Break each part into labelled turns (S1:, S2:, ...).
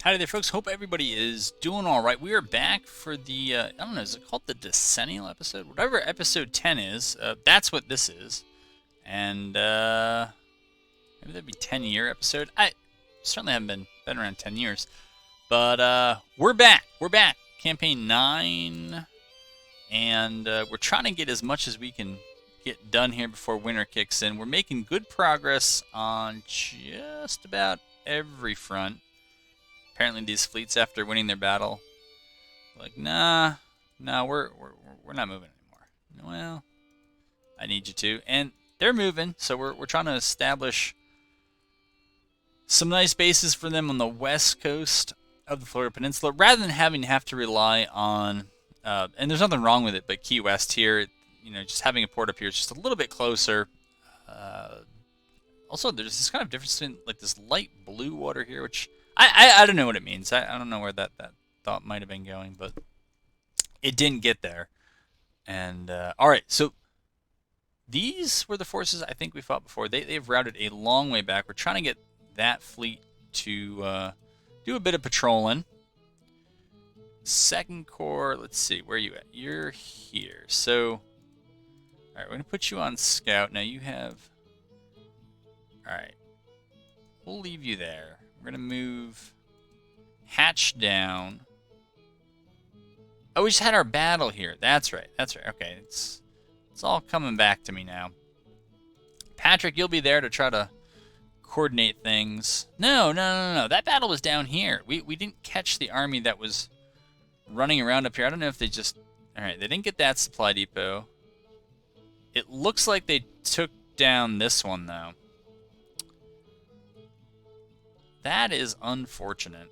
S1: Howdy there, folks. Hope everybody is doing all right. We are back for the, I don't know, is it called the decennial episode? Whatever episode 10 is, that's what this is. And maybe that'd be 10-year episode. I certainly haven't been around 10 years. But we're back. We're back. Campaign 9. And we're trying to get as much as we can get done here before winter kicks in. We're making good progress on just about every front. Apparently these fleets, after winning their battle, like, nah, we're not moving anymore. Well, I need you to, and they're moving. So we're trying to establish some nice bases for them on the west coast of the Florida Peninsula, rather than have to rely on. And there's nothing wrong with it, but Key West here, just having a port up here is just a little bit closer. Uh, Also, there's this kind of difference in like this light blue water here, which I don't know what it means. I don't know where that thought might have been going, but it didn't get there. And all right, so these were the forces I think we fought before. They've routed a long way back. We're trying to get that fleet to do a bit of patrolling. Second Corps, let's see, where are you at? You're here. So, all right, we're gonna put you on scout. Now you have. All right, we'll leave you there. We're gonna move Hatch down. Oh, we just had our battle here. That's right. That's right. Okay, it's all coming back to me now. Patrick, you'll be there to try to coordinate things. No. That battle was down here. We didn't catch the army that was running around up here. I don't know if they just. All right, they didn't get that supply depot. It looks like they took down this one though. That is unfortunate.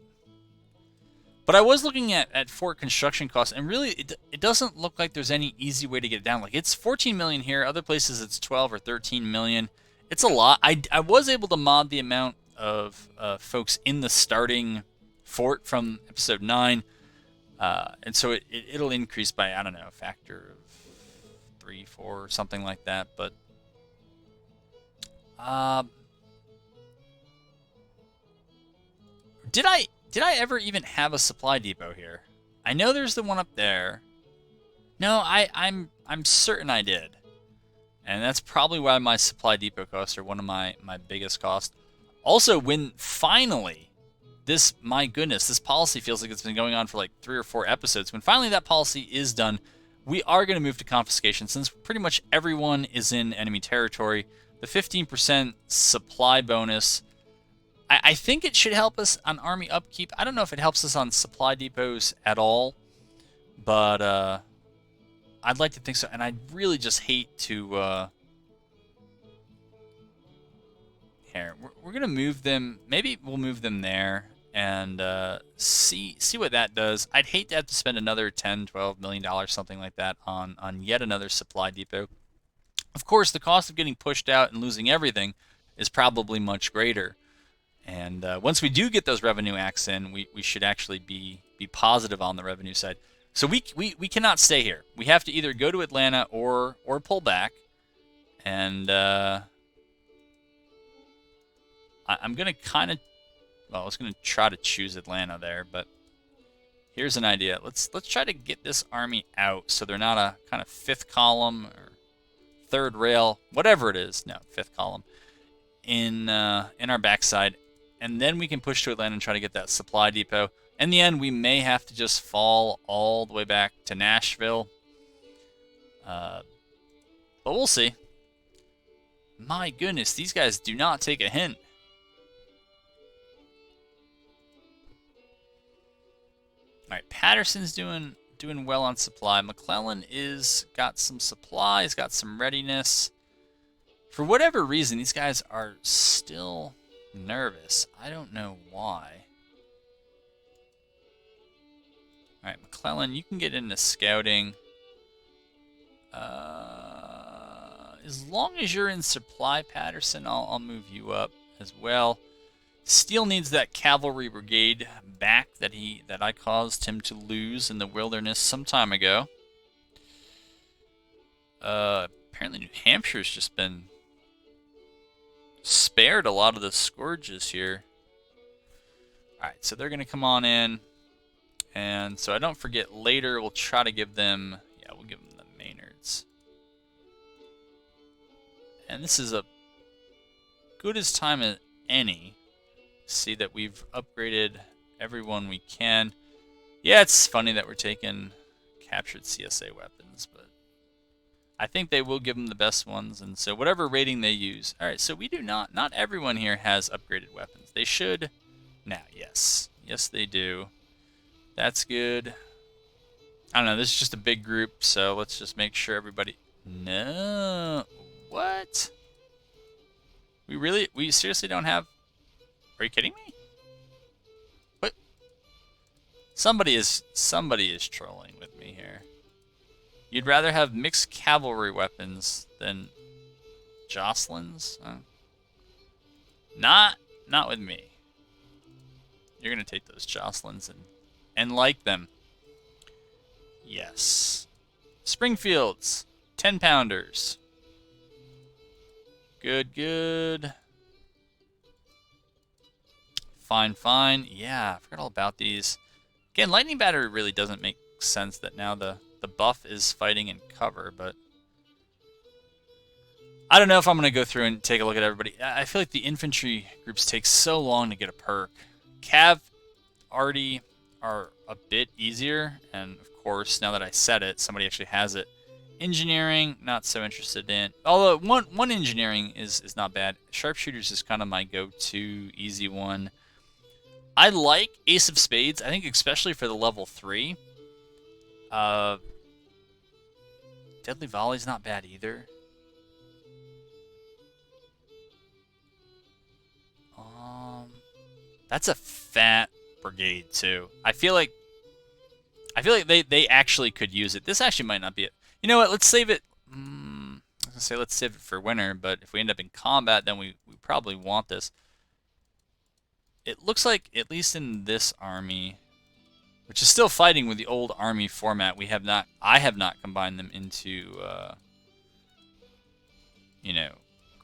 S1: But I was looking at fort construction costs, and really, it doesn't look like there's any easy way to get it down. Like, it's 14 million here. Other places, it's 12 or 13 million. It's a lot. I was able to mod the amount of folks in the starting fort from episode 9. And so it'll increase by, I don't know, a factor of 3, 4, or something like that. But did I ever even have a supply depot here? I know there's the one up there. No, I'm certain I did. And that's probably why my supply depot costs are one of my biggest costs. Also, when finally this, my goodness, this policy feels like it's been going on for like 3 or 4 episodes. When finally that policy is done, we are going to move to confiscation since pretty much everyone is in enemy territory. The 15% supply bonus, I think it should help us on army upkeep. I don't know if it helps us on supply depots at all, but I'd like to think so. And I really just hate to. Here, we're gonna move them. Maybe we'll move them there and see what that does. I'd hate to have to spend another 10, 12 million dollars, something like that, on yet another supply depot. Of course, the cost of getting pushed out and losing everything is probably much greater. And once we do get those revenue acts in, we should actually be positive on the revenue side. So we cannot stay here. We have to either go to Atlanta or pull back. And I'm going to kind of, well, I was going to try to choose Atlanta there, but here's an idea. Let's try to get this army out so they're not a kind of 5th column or 3rd rail, whatever it is. No, 5th column in our backside. And then we can push to Atlanta and try to get that supply depot. In the end, we may have to just fall all the way back to Nashville. But we'll see. My goodness, these guys do not take a hint. All right, Patterson's doing well on supply. McClellan is got some supplies, got some readiness. For whatever reason, these guys are still nervous. I don't know why. Alright, McClellan, you can get into scouting. As long as you're in supply, Patterson, I'll move you up as well. Steele needs that cavalry brigade back that I caused him to lose in the wilderness some time ago. Apparently New Hampshire's just been spared a lot of the scourges here. Alright, so they're going to come on in. And so I don't forget, later we'll try to give them... Yeah, we'll give them the Maynards. And this is a good as time as any. See that we've upgraded everyone we can. Yeah, it's funny that we're taking captured CSA weapons, but I think they will give them the best ones, and so whatever rating they use. Alright, so we do not everyone here has upgraded weapons. They should now, yes. Yes, they do. That's good. I don't know, this is just a big group, so let's just make sure everybody... No. What? We seriously don't have... Are you kidding me? What? Somebody is trolling with me here. You'd rather have mixed cavalry weapons than Jocelyn's? Not with me. You're gonna take those Jocelyn's and like them. Yes. Springfields, 10-pounders. Good, good. Fine, fine. Yeah, I forgot all about these. Again, lightning battery really doesn't make sense that now the buff is fighting in cover, but I don't know if I'm going to go through and take a look at everybody. I feel like the infantry groups take so long to get a perk. Cav already are a bit easier, and of course, now that I said it, somebody actually has it. Engineering, not so interested in. Although one engineering is not bad. Sharpshooters is kind of my go-to easy one. I like Ace of Spades. I think especially for the level 3. Deadly Volley's not bad either. That's a fat brigade too. I feel like they actually could use it. This actually might not be it. You know what? Let's save it. I was gonna say let's save it for winter, but if we end up in combat, then we probably want this. It looks like, at least in this army, which is still fighting with the old army format, I have not combined them into, you know,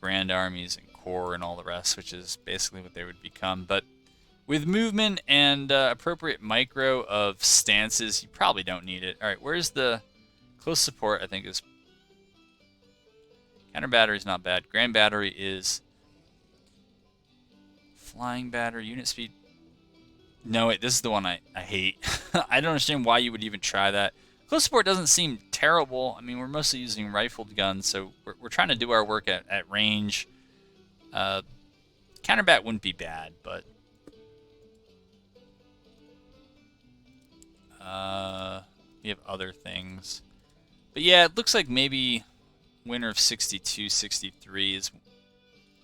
S1: grand armies and corps and all the rest, which is basically what they would become. But with movement and appropriate micro of stances, you probably don't need it. All right, where's the close support? I think is counter battery is not bad. Grand battery is flying battery, unit speed. No, wait, this is the one I hate. I don't understand why you would even try that. Close support doesn't seem terrible. I mean, we're mostly using rifled guns, so we're trying to do our work at range. Counterbat wouldn't be bad, but we have other things. But yeah, it looks like maybe winter of 62, 63 is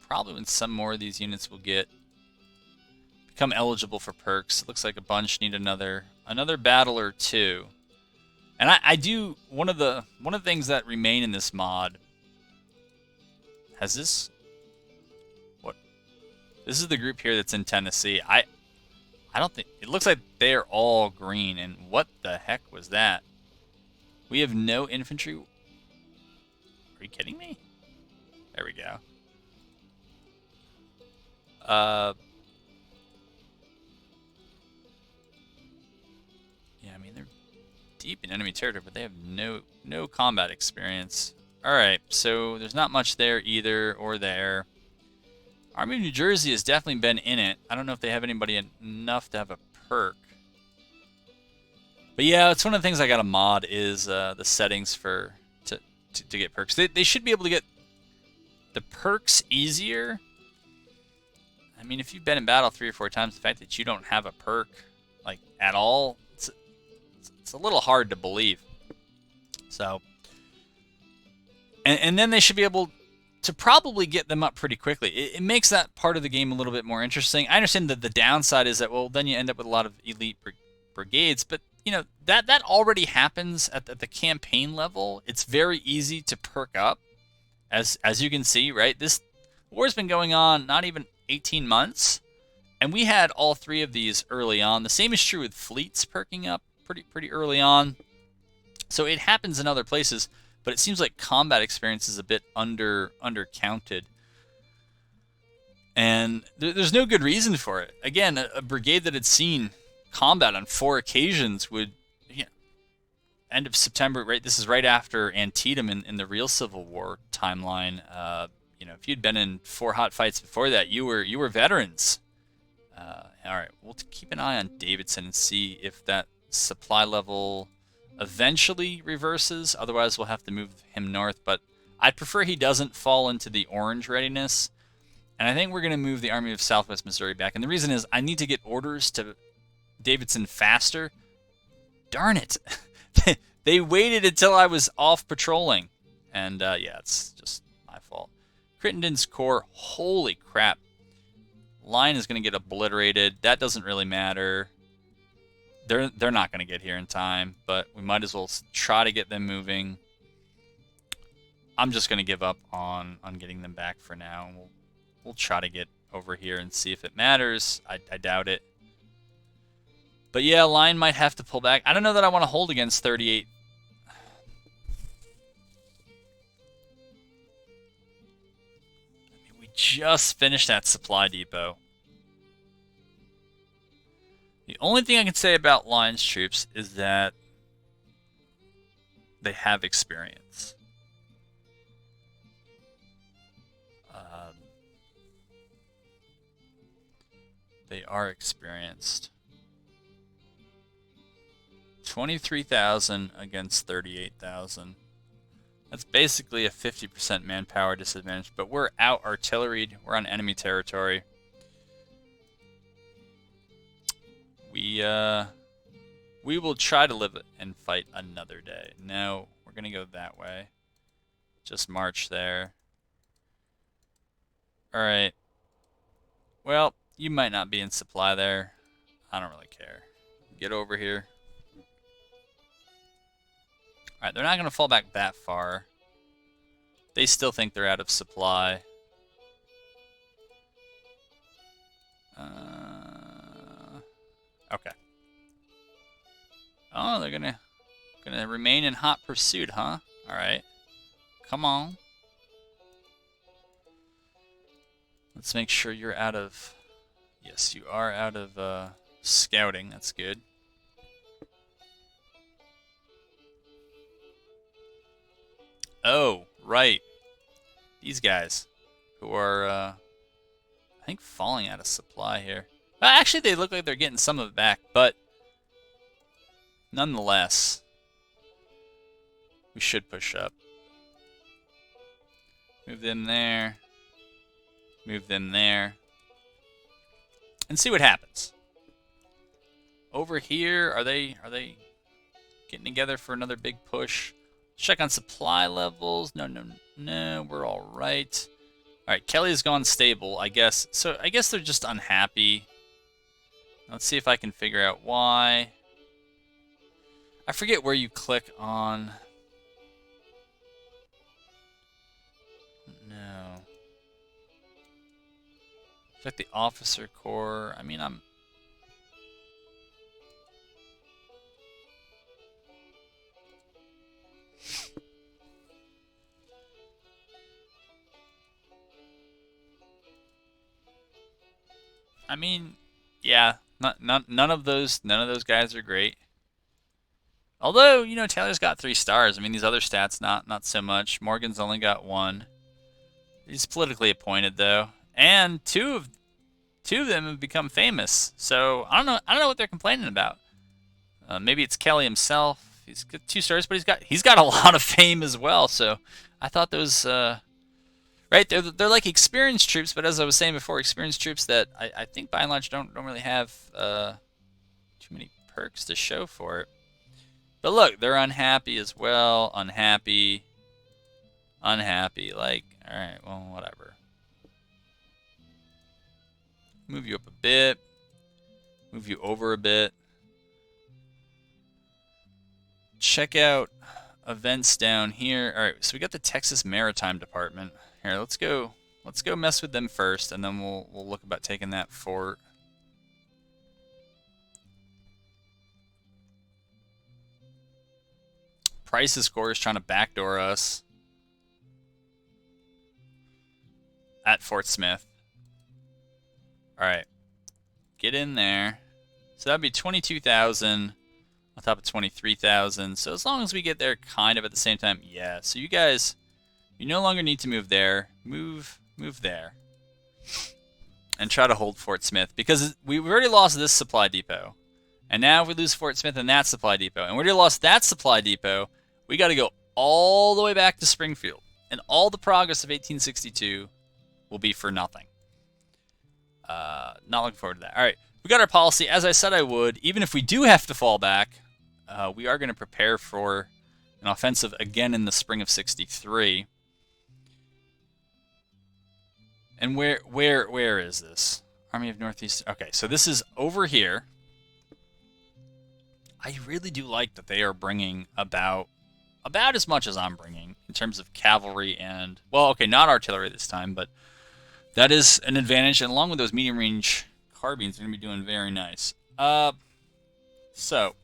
S1: probably when some more of these units will become eligible for perks. It looks like a bunch need another battle or two. And I do one of the things that remain in this mod. Has this? What? This is the group here that's in Tennessee. I don't think it looks like they're all green. And what the heck was that? We have no infantry. Are you kidding me? There we go. Yeah, I mean they're deep in enemy territory, but they have no combat experience. All right, so there's not much there either or there. Army of New Jersey has definitely been in it. I don't know if they have anybody enough to have a perk. But yeah, it's one of the things I got to mod is the settings for to get perks. They should be able to get the perks easier. I mean, if you've been in battle 3 or 4 times, the fact that you don't have a perk like at all, it's a little hard to believe. So, and then they should be able to probably get them up pretty quickly. It makes that part of the game a little bit more interesting. I understand that the downside is that, well, then you end up with a lot of elite brigades, but you know that already happens at the campaign level. It's very easy to perk up, as you can see, right? This war's been going on not even 18 months, and we had all 3 of these early on. The same is true with fleets perking up pretty early on. So it happens in other places, but it seems like combat experience is a bit undercounted. And there's no good reason for it. Again, a brigade that had seen combat on 4 occasions would, you know, end of September, right? This is right after Antietam in the real Civil War timeline. If you'd been in 4 hot fights before that, you were veterans. All right, we'll keep an eye on Davidson and see if that supply level eventually reverses. Otherwise, we'll have to move him north. But I'd prefer he doesn't fall into the orange readiness. And I think we're going to move the Army of Southwest Missouri back. And the reason is I need to get orders to Davidson faster. Darn it. They waited until I was off patrolling. And yeah, it's just my fault. Crittenden's Corps, holy crap. Line is going to get obliterated. That doesn't really matter. They're not going to get here in time, but we might as well try to get them moving. I'm just going to give up on getting them back for now. We'll try to get over here and see if it matters. I doubt it. But yeah, line might have to pull back. I don't know that I want to hold against 38. I mean, we just finished that supply depot. The only thing I can say about line's troops is that they have experience. They are experienced. 23,000 against 38,000. That's basically a 50% manpower disadvantage, but we're out artilleried. We're on enemy territory. We will try to live and fight another day. No, we're going to go that way. Just march there. Alright. Well, you might not be in supply there. I don't really care. Get over here. Alright, they're not going to fall back that far. They still think they're out of supply. Okay. Oh, they're gonna remain in hot pursuit, huh? Alright. Come on. Let's make sure you're out of... Yes, you are out of scouting. That's good. Oh, right. These guys who are, I think, falling out of supply here. Actually, they look like they're getting some of it back, but nonetheless, we should push up. Move them there. Move them there. And see what happens. Over here, are they getting together for another big push? Check on supply levels. No, we're all right. All right, Kelly has gone stable, I guess. So I guess they're just unhappy. Let's see if I can figure out why. I forget where you click on. No. It's like the officer corps. I mean, yeah, none of those guys are great. Although, Taylor's got 3 stars. I mean, these other stats not so much. Morgan's only got 1. He's politically appointed though, and two of them have become famous. So I don't know what they're complaining about. Maybe it's Kelly himself. He's got 2 stars, but he's got a lot of fame as well. So I thought those. Right, they're like experienced troops, but as I was saying before, experienced troops that I think by and large don't really have too many perks to show for it. But look, they're unhappy as well. Unhappy. Like, all right, well, whatever. Move you up a bit. Move you over a bit. Check out events down here. All right, so we got the Texas Maritime Department. Here, let's go mess with them first, and then we'll look about taking that fort. Price's Corps is trying to backdoor us at Fort Smith. Alright. Get in there. So that'd be 22,000 on top of 23,000. So as long as we get there kind of at the same time. Yeah, so you guys, you no longer need to move there. Move there. And try to hold Fort Smith. Because we've already lost this supply depot. And now if we lose Fort Smith and that supply depot, and we already lost that supply depot, we got to go all the way back to Springfield. And all the progress of 1862 will be for nothing. Not looking forward to that. All right, we got our policy. As I said I would, even if we do have to fall back, we are going to prepare for an offensive again in the spring of 63. And where is this? Army of Northeast. Okay, so this is over here. I really do like that they are bringing about as much as I'm bringing in terms of cavalry and, well, okay, not artillery this time, but that is an advantage. And along with those medium-range carbines, they're going to be doing very nice. So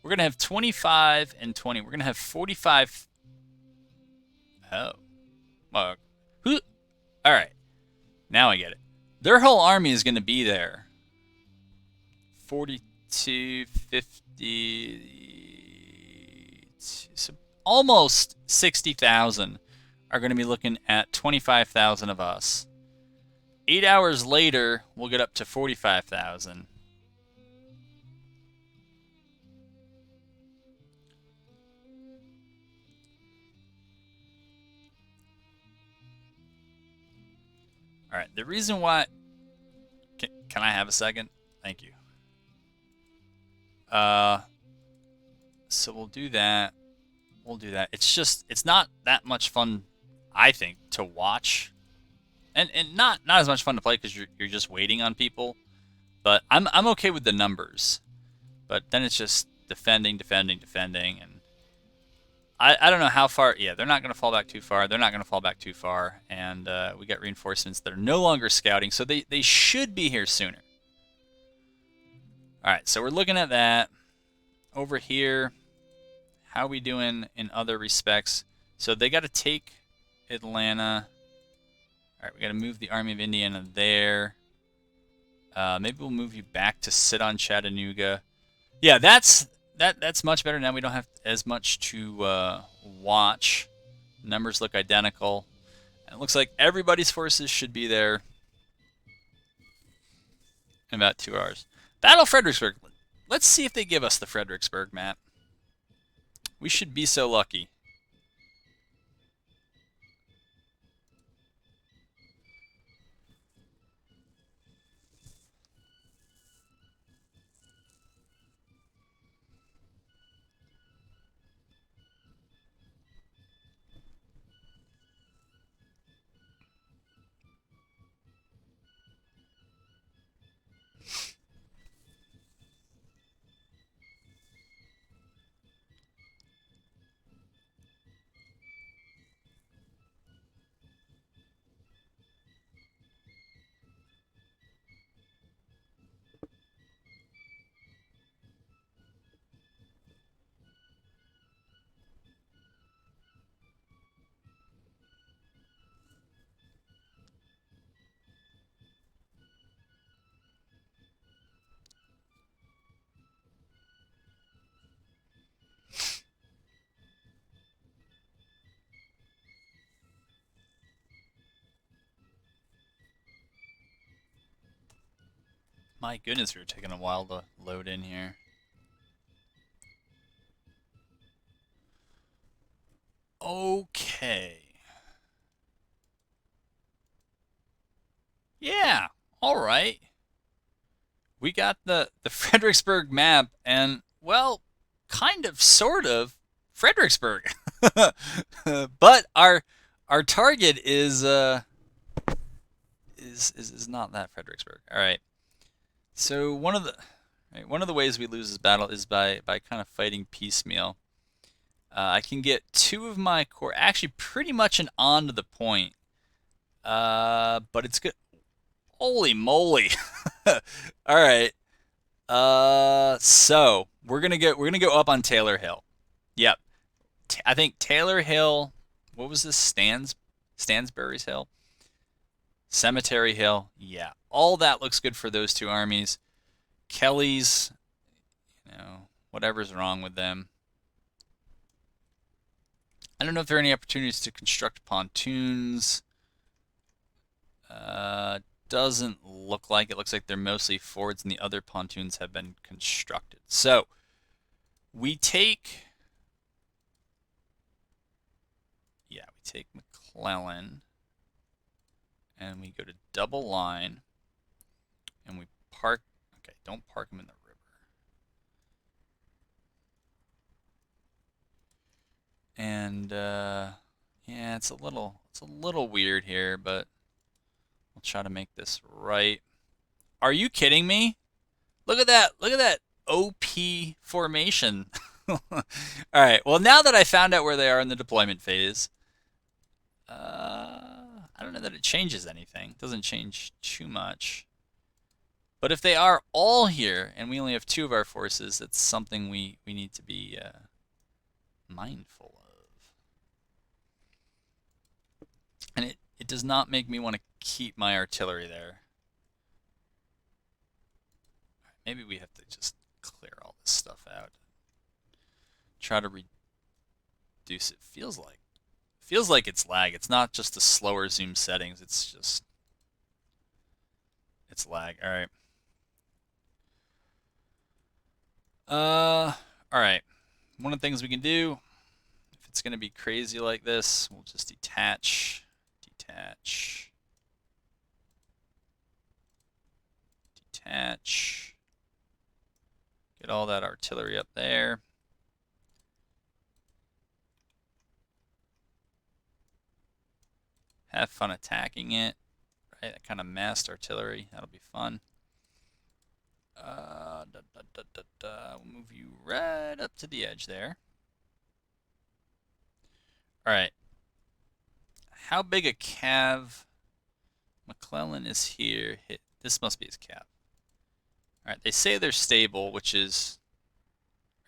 S1: we're going to have 25 and 20. We're going to have 45. Oh. Well, all right. Now I get it. Their whole army is going to be there. 42, 50, so almost 60,000 are going to be looking at 25,000 of us. 8 hours later, we'll get up to 45,000. All right, the reason why... Can I have a second? Thank you. So we'll do that. We'll do that. It's just, it's not that much fun, I think, to watch. And not as much fun to play because you're just waiting on people. But I'm okay with the numbers. But then it's just defending, and I don't know how far. Yeah, they're not going to fall back too far. They're not going to fall back too far. And we got reinforcements that are no longer scouting, so they should be here sooner. All right, so we're looking at that. Over here, how are we doing in other respects? So they got to take Atlanta. All right, we got to move the Army of Indiana there. Maybe we'll move you back to sit on Chattanooga. Yeah, that's much better. Now we don't have as much to watch. Numbers look identical. And it looks like everybody's forces should be there in about 2 hours. Battle Fredericksburg. Let's see if they give us the Fredericksburg map. We should be so lucky. My goodness, we're taking a while to load in here. Okay. Yeah, all right. We got the Fredericksburg map, and, well, kind of, sort of, Fredericksburg. But our target is not that Fredericksburg. All right. So one of the ways we lose this battle is by kind of fighting piecemeal. I can get 2 of my corps, actually pretty much an on to the point. But it's good. Holy moly! All right. So we're gonna go up on Taylor Hill. Yep. I think Taylor Hill. What was this? Stansbury's Hill. Cemetery Hill. Yeah. all that looks good for those two armies. Kelly's, whatever's wrong with them. I don't know if there are any opportunities to construct pontoons. Doesn't look like it. Looks like they're mostly forwards and the other pontoons have been constructed. So we take McClellan and we go to double line and we park. Okay, don't park him in the river. And yeah, it's a little weird here, but we'll try to make this right. Are you kidding me? Look at that. Look at that OP formation. All right. Well, now that I found out where they are in the deployment phase, I don't know that it changes anything. It doesn't change too much. But if they are all here and we only have 2 of our forces, that's something we need to be mindful of. And it does not make me want to keep my artillery there. Maybe we have to just clear all this stuff out. Try to reduce it. Feels like it's lag. It's not just the slower zoom settings. It's lag. All right. All right. One of the things we can do, if it's going to be crazy like this, we'll just detach. Get all that artillery up there. Have fun attacking it. Right, that kind of massed artillery. That'll be fun. We'll move you right up to the edge there. All right. How big a cav? McClellan is here. This must be his cav. All right. They say they're stable, which is.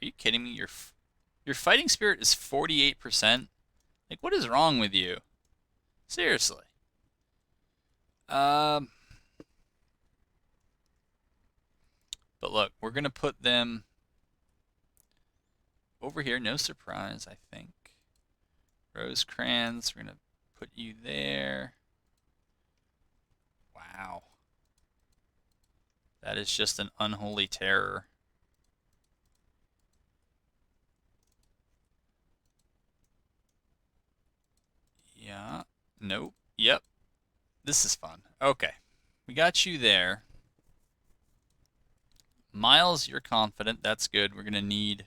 S1: Are you kidding me? Your fighting spirit is 48%. Like, what is wrong with you? Seriously. But look, we're going to put them over here. No surprise, I think. Rosecrans, we're going to put you there. Wow. That is just an unholy terror. Yeah. Nope. Yep. This is fun. Okay. We got you there. Miles, you're confident. That's good. We're gonna need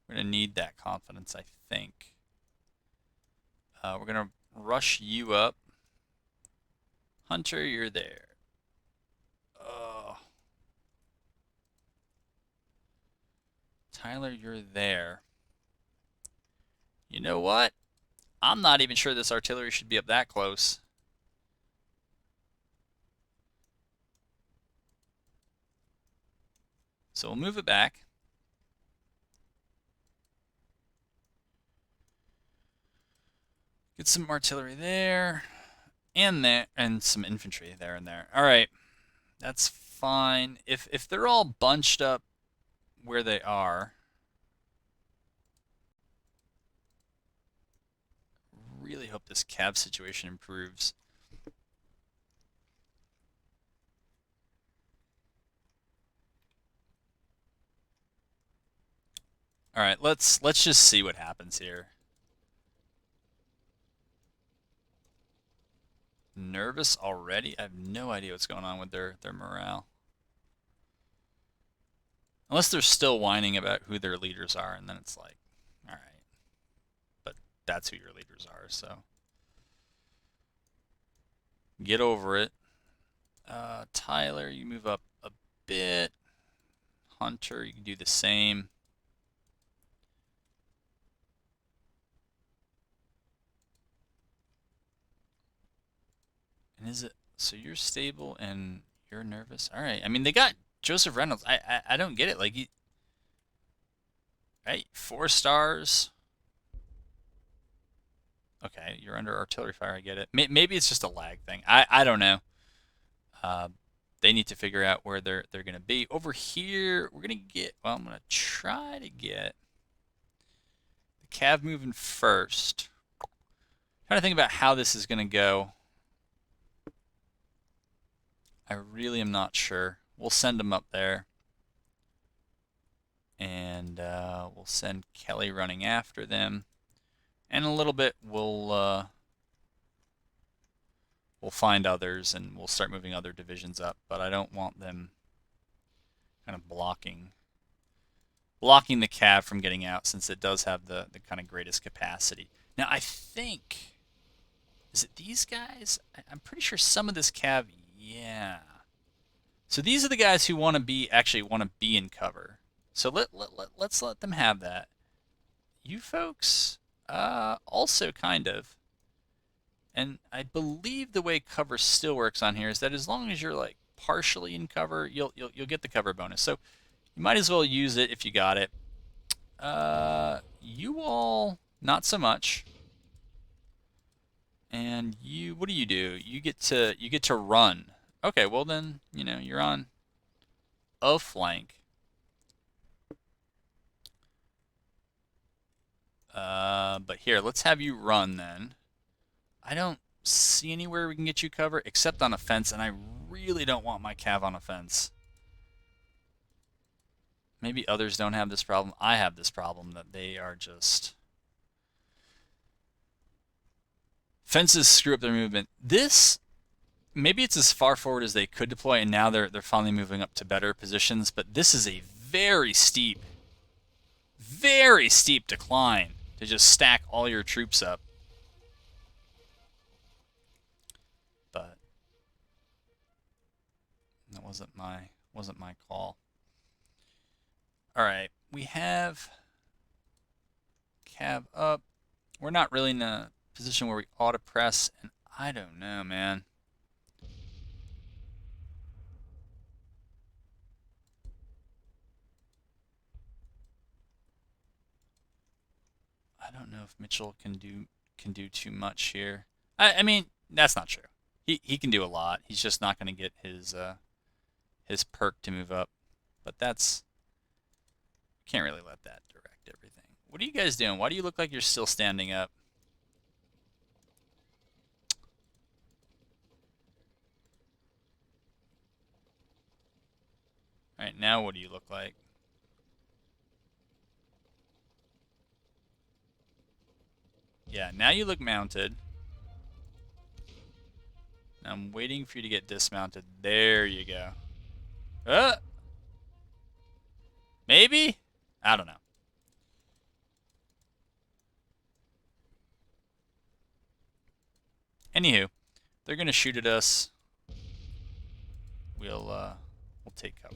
S1: that confidence, I think. We're gonna rush you up. Hunter, you're there. Oh. Tyler, you're there. You know what? I'm not even sure this artillery should be up that close. So we'll move it back. Get some artillery there and there, and some infantry there and there. All right, that's fine. If they're all bunched up where they are, really hope this cab situation improves. All right, let's just see what happens here. Nervous already? I have no idea what's going on with their morale. Unless they're still whining about who their leaders are, and then it's like, all right. But that's who your leaders are, so get over it. Tyler, you move up a bit. Hunter, you can do the same. And is it, so you're stable and you're nervous? All right. I mean, they got Joseph Reynolds. I don't get it. Like, right? 4 stars. Okay, you're under artillery fire. I get it. Maybe it's just a lag thing. I don't know. They need to figure out where they're going to be. Over here, we're going to get, well, I'm going to try to get the cav moving first. Trying to think about how this is going to go. I really am not sure. We'll send them up there. And we'll send Kelly running after them. And in a little bit, we'll find others and we'll start moving other divisions up. But I don't want them kind of blocking the cav from getting out, since it does have the kind of greatest capacity. Now, I think, is it these guys? I'm pretty sure some of this cav, yeah. So these are the guys who actually want to be in cover. So let's let them have that. You folks, also kind of. And I believe the way cover still works on here is that as long as you're like partially in cover, you'll get the cover bonus. So you might as well use it if you got it. You all, not so much. And you, what do? You get to run. Okay, well then, you're on a flank. But here, let's have you run then. I don't see anywhere we can get you cover except on a fence, and I really don't want my cav on a fence. Maybe others don't have this problem. I have this problem that they are just... Fences screw up their movement. This, maybe it's as far forward as they could deploy, and now they're finally moving up to better positions, but this is a very steep decline to just stack all your troops up. But that wasn't my call. All right, we have cav up. We're not really in a position where we ought to press, and I don't know, man. I don't know if Mitchell can do too much here. I mean, that's not true. He can do a lot. He's just not going to get his perk to move up. But that's, can't really let that direct everything. What are you guys doing? Why do you look like you're still standing up? All right, now what do you look like? Yeah, now you look mounted. I'm waiting for you to get dismounted. There you go. Maybe? I don't know. Anywho, they're gonna shoot at us. We'll take cover.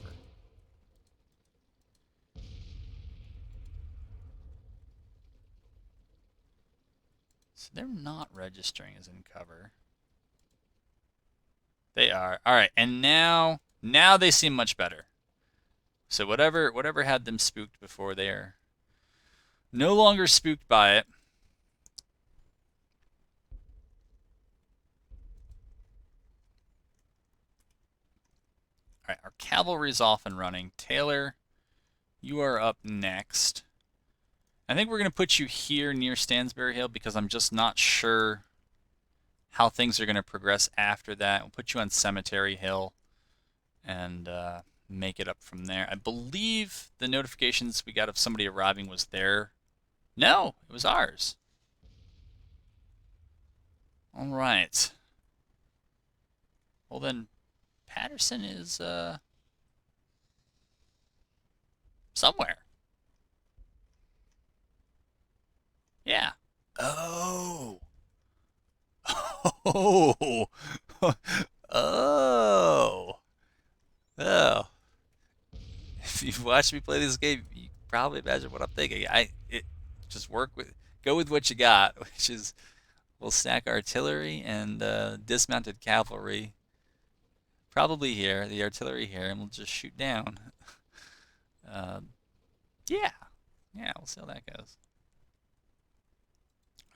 S1: So they're not registering as in cover. They are. All right, and now they seem much better. So whatever had them spooked before, they are no longer spooked by it. All right, our cavalry's off and running. Taylor, you are up next. I think we're going to put you here near Stansbury Hill because I'm just not sure how things are going to progress after that. We'll put you on Cemetery Hill and make it up from there. I believe the notifications we got of somebody arriving was there. No, it was ours. All right. Well then, Patterson is somewhere. Yeah. Oh. Oh. Oh. Oh. If you've watched me play this game, you probably imagine what I'm thinking. Just go with what you got, which is we'll stack artillery and dismounted cavalry. Probably here, the artillery here, and we'll just shoot down. Yeah. Yeah, we'll see how that goes.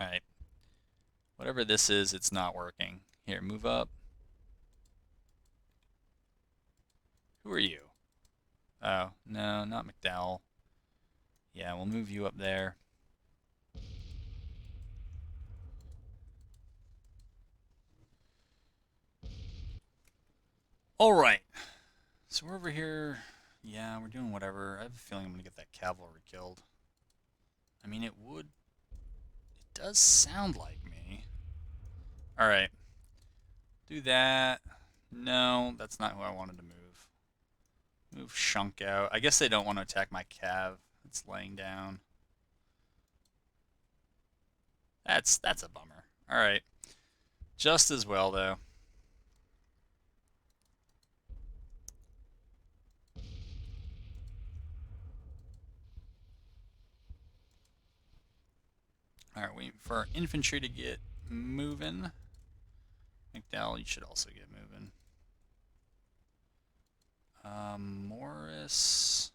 S1: Alright. Whatever this is, it's not working. Here, move up. Who are you? Oh, no, not McDowell. Yeah, we'll move you up there. All right. So we're over here. Yeah, we're doing whatever. I have a feeling I'm going to get that cavalry killed. I mean, it would. It does sound like me. All right. Do that. No, that's not who I wanted to move. Move Shunk out. I guess they don't want to attack my cav. It's laying down. That's a bummer. All right. Just as well, though. All right, waiting for our infantry to get moving. McDowell, you should also get moving. Morris.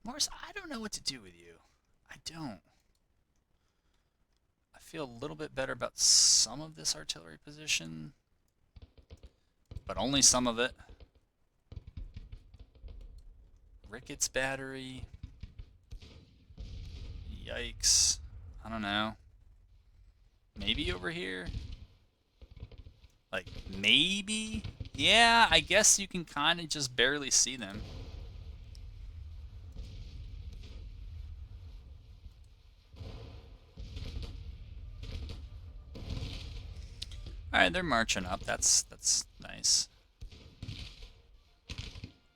S1: Morris, I don't know what to do with you. I don't. I feel a little bit better about some of this artillery position, but only some of it. Ricketts Battery. Yikes. I don't know. Maybe over here? Like, maybe? Yeah, I guess you can kind of just barely see them. Alright, they're marching up. That's nice.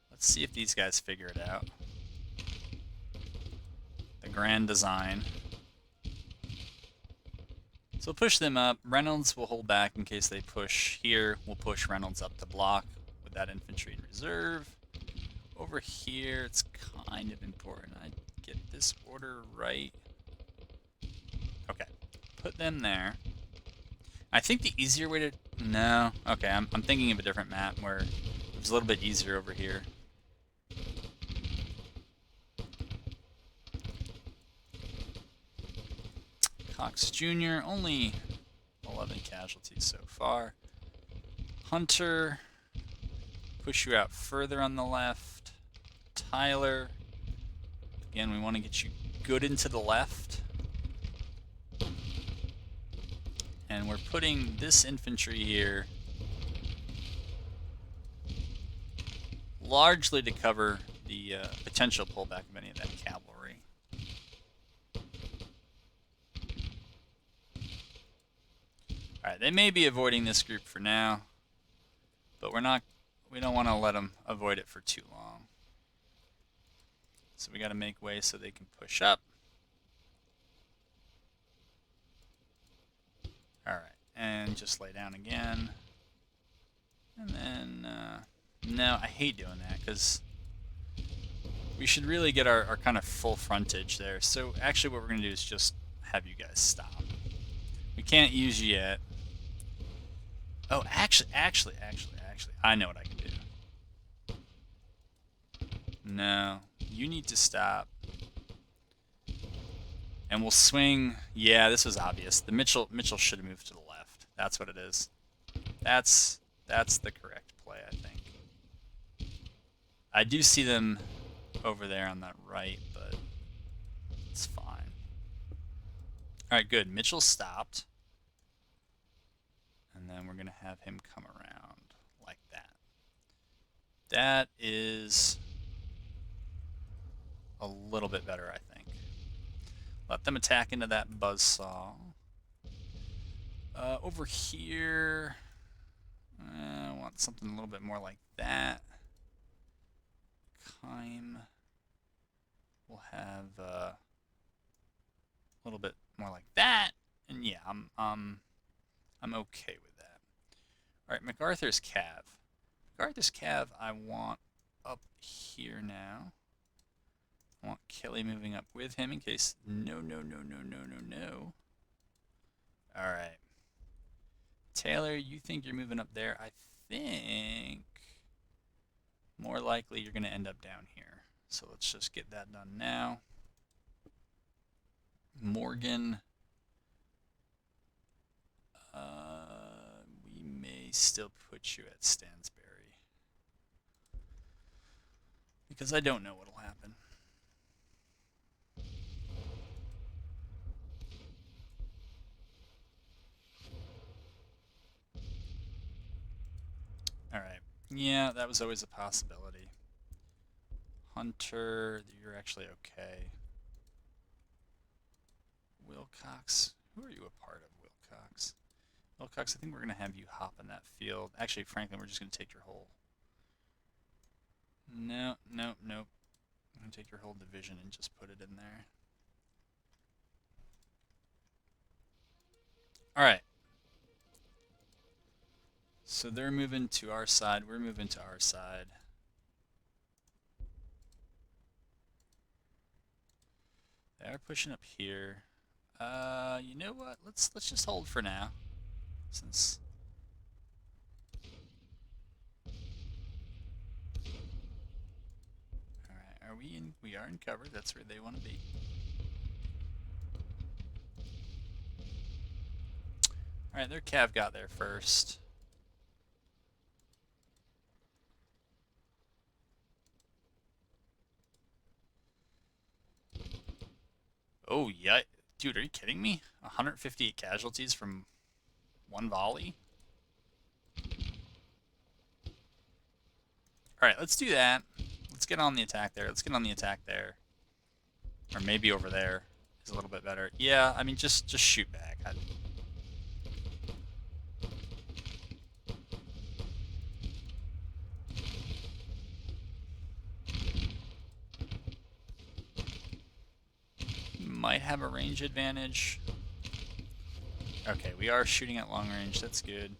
S1: Let's see if these guys figure it out. The grand design. So push them up. Reynolds will hold back in case they push here. We'll push Reynolds up to block with that infantry in reserve. Over here, it's kind of important I get this order right. Okay, put them there. I think the easier way to... No, okay, I'm thinking of a different map where it's a little bit easier over here. Cox Jr., only 11 casualties so far. Hunter, push you out further on the left. Tyler, again, we want to get you good into the left. And we're putting this infantry here largely to cover the potential pullback of any of that cavalry. Alright, they may be avoiding this group for now, but we don't want to let them avoid it for too long. So we got to make way so they can push up. Alright, and just lay down again. And then, no, I hate doing that because we should really get our kind of full frontage there. So actually what we're going to do is just have you guys stop. We can't use you yet. Oh, actually, I know what I can do. No, you need to stop. And we'll swing. Yeah, this was obvious. The Mitchell should have moved to the left. That's what it is. That's the correct play, I think. I do see them over there on that right, but it's fine. All right, good. Mitchell stopped. And then we're going to have him come around like that. That is a little bit better, I think. Let them attack into that buzzsaw. Over here, I want something a little bit more like that. Keim will have a little bit more like that, and yeah, I'm okay with that. All right, MacArthur's Cav. MacArthur's Cav, I want up here now. I want Kelly moving up with him in case. No. All right. Taylor, you think you're moving up there? I think more likely you're going to end up down here. So let's just get that done now. Morgan. We may still put you at Stansbury. because I don't know what'll happen. Alright. Yeah, that was always a possibility. Hunter, you're actually okay. Wilcox, who are you a part of, Wilcox? Wilcox, I think we're going to have you hop in that field. Actually, Franklin, we're just going to take your whole... No, nope, nope. I'm going to take your whole division and just put it in there. Alright. So they're moving to our side, we're moving to our side. They are pushing up here. You know what? Let's just hold for now. Since Alright, are we in? We are in cover. That's where they want to be. Alright, their cav got there first. Oh, yeah. Dude, are you kidding me? 158 casualties from one volley? Alright, let's do that. Let's get on the attack there. Let's get on the attack there. Or maybe over there is a little bit better. Yeah, I mean, just shoot back. Might have a range advantage. Okay, we are shooting at long range. That's good.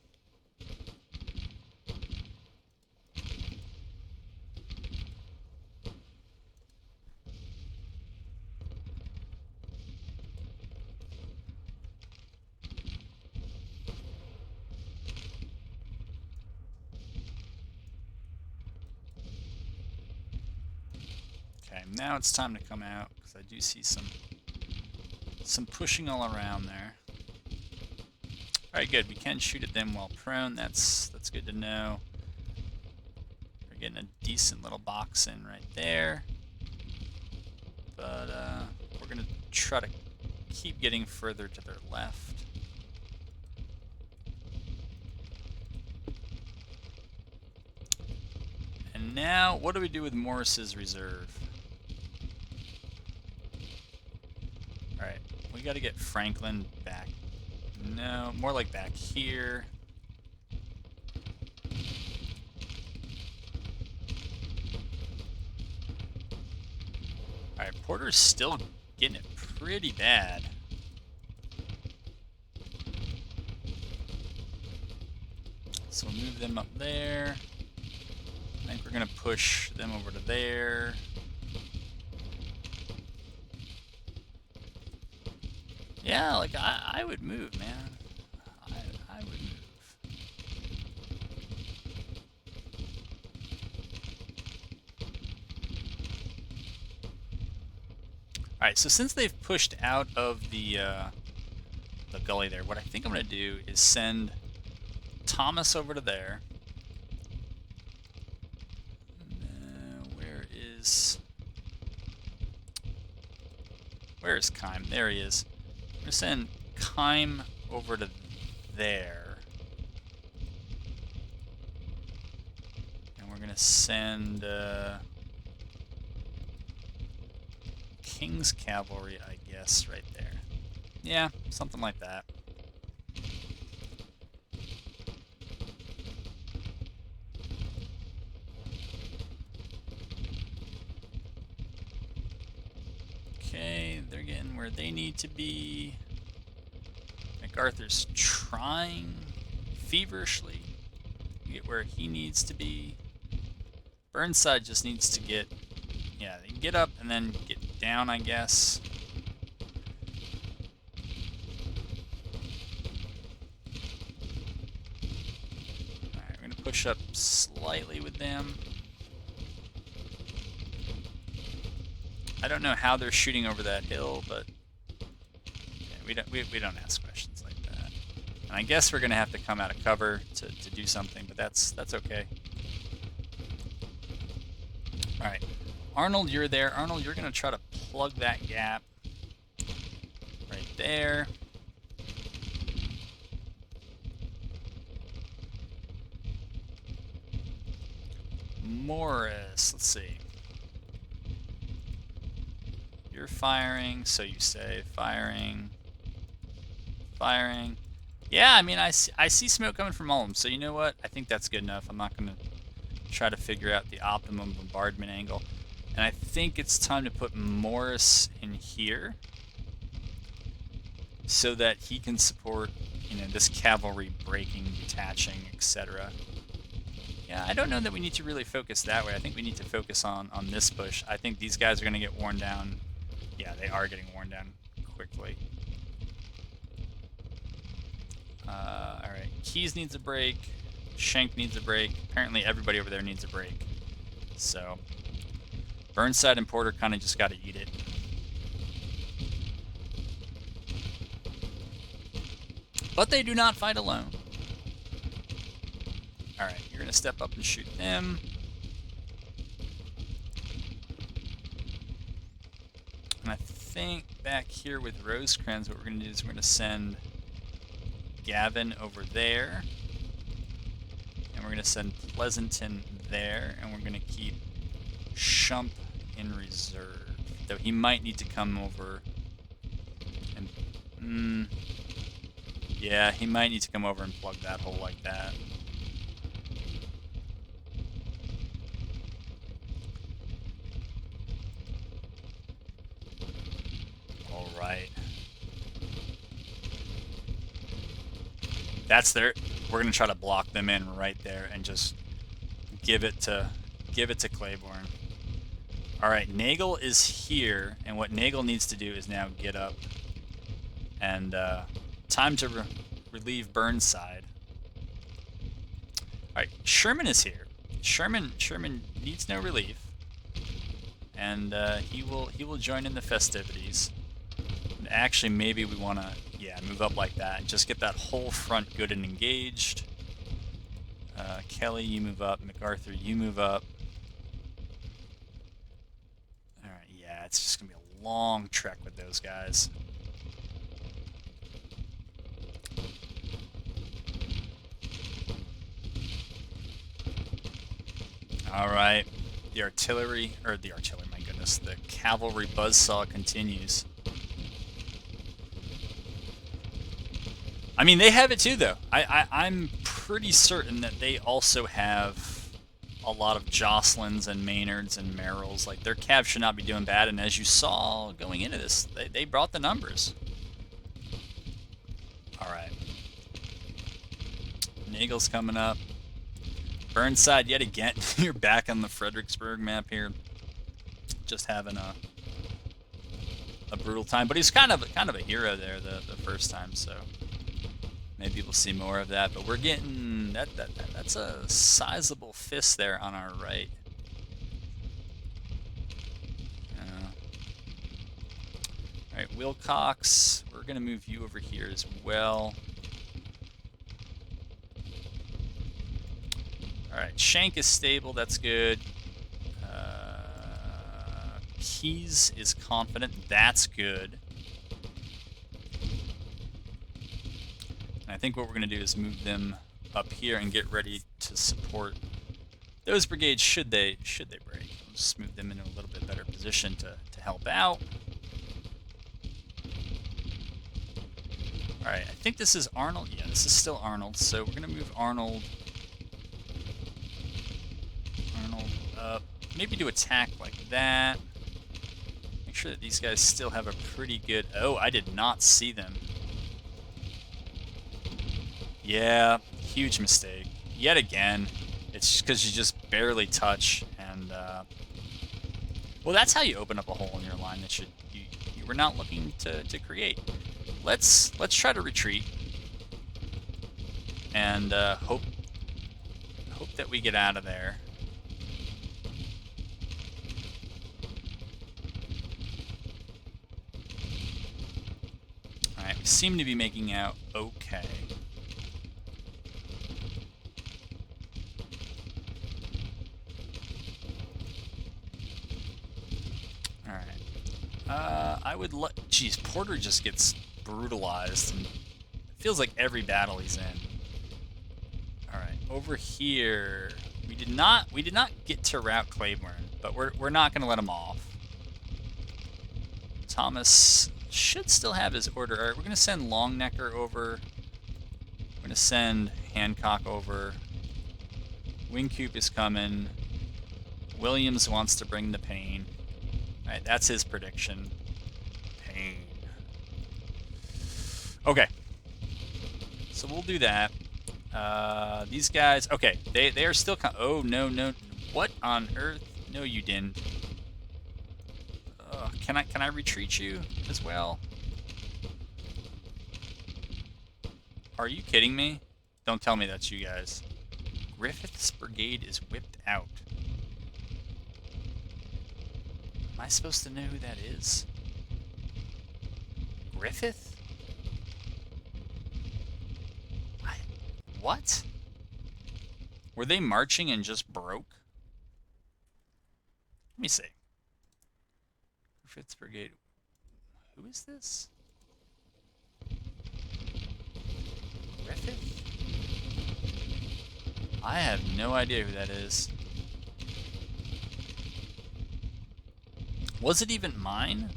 S1: Okay, now it's time to come out because I do see some pushing all around there. Alright, good. We can shoot at them while prone. That's good to know. We're getting a decent little box in right there. But we're going to try to keep getting further to their left. And now, what do we do with Morris's reserve? Alright, we got to get Franklin back. No, more like back here. Alright, Porter's still getting it pretty bad. So we'll move them up there. I think we're going to push them over to there. Yeah, like, I would move, man. I would move. Alright, so since they've pushed out of the gully there, what I think I'm going to do is send Thomas over to there. Where is Kime? There he is. I'm going to send Kime over to there. And we're going to send King's Cavalry, I guess, right there. Yeah, something like that. Okay, they're getting where they need to be. MacArthur's trying feverishly to get where he needs to be. Burnside just needs to get, yeah, they can get up and then get down, I guess. Alright, we're going to push up slightly with them. I don't know how they're shooting over that hill, but yeah, we don't ask questions like that. And I guess we're gonna have to come out of cover to do something, but that's okay. All right, Arnold, you're there. Arnold, you're going to try to plug that gap right there. Morris, let's see. You're firing, so you say firing. Firing. Yeah, I mean, I see smoke coming from all of them, so you know what? I think that's good enough. I'm not going to try to figure out the optimum bombardment angle. And I think it's time to put Morris in here so that he can support, you know, this cavalry breaking, detaching, etc. Yeah, I don't know that we need to really focus that way. I think we need to focus on this push. I think these guys are going to get worn down. Yeah, they are getting worn down quickly. Alright, Keys needs a break. Schenk needs a break. Apparently everybody over there needs a break. So, Burnside and Porter kind of just got to eat it. But they do not fight alone. Alright, you're going to step up and shoot them. And I think back here with Rosecrans, what we're going to do is we're going to send Gavin over there. And we're going to send Pleasanton there. And we're going to keep Shump in reserve. Though he might need to come over and... yeah, he might need to come over and plug that hole like that. Alright. That's their... we're going to try to block them in right there and just give it to Claiborne. Alright, Nagel is here, and what Nagel needs to do is now get up and time to relieve Burnside. Alright, Sherman is here. Sherman needs no relief, and he will join in the festivities. And actually, maybe we want to move up like that and just get that whole front good and engaged. Kelly, you move up. MacArthur, you move up. Alright, yeah, it's just gonna be a long trek with those guys. Alright, the artillery, my goodness, the cavalry buzzsaw continues. I mean, they have it too, though. I'm pretty certain that they also have a lot of Jocelyn's and Maynards and Merrills. Like, their cav should not be doing bad, and as you saw going into this, they brought the numbers. Alright. Nagel's coming up. Burnside, yet again, you're back on the Fredericksburg map here. Just having a brutal time. But he's kind of a hero there the first time, so maybe we'll see more of that. But we're getting that's a sizable fist there on our right. Alright, Wilcox, we're gonna move you over here as well. Alright, Shank is stable, that's good. Keys is confident, that's good. And I think what we're going to do is move them up here and get ready to support those brigades should they break. We'll just move them in a little bit better position to help out. Alright, I think this is Arnold. Yeah, this is still Arnold, so we're going to move Arnold up. Maybe do attack like that. Make sure that these guys still have a pretty good... Oh, I did not see them. Yeah, huge mistake. Yet again, it's because you just barely touch, and well, that's how you open up a hole in your line that you were not looking to create. Let's try to retreat and hope that we get out of there. All right, we seem to be making out okay. Alright. I would let... Jeez, Porter just gets brutalized. And it feels like every battle he's in. Alright, over here... We did not get to rout Claiborne, but we're not going to let him off. Thomas should still have his order. Alright, we're going to send Longnecker over. We're going to send Hancock over. Wingcoop is coming. Williams wants to bring the pain. Alright, that's his prediction. Pain. Okay. So we'll do that. These guys... Okay, they are still... Oh, no, no. What on earth? No, you didn't. Can I retreat you as well? Are you kidding me? Don't tell me that's you guys. Griffith's brigade is whipped out. Am I supposed to know who that is? Griffith? What? Were they marching and just broke? Let me see. Griffith's brigade. Who is this? Griffith? I have no idea who that is. Was it even mine?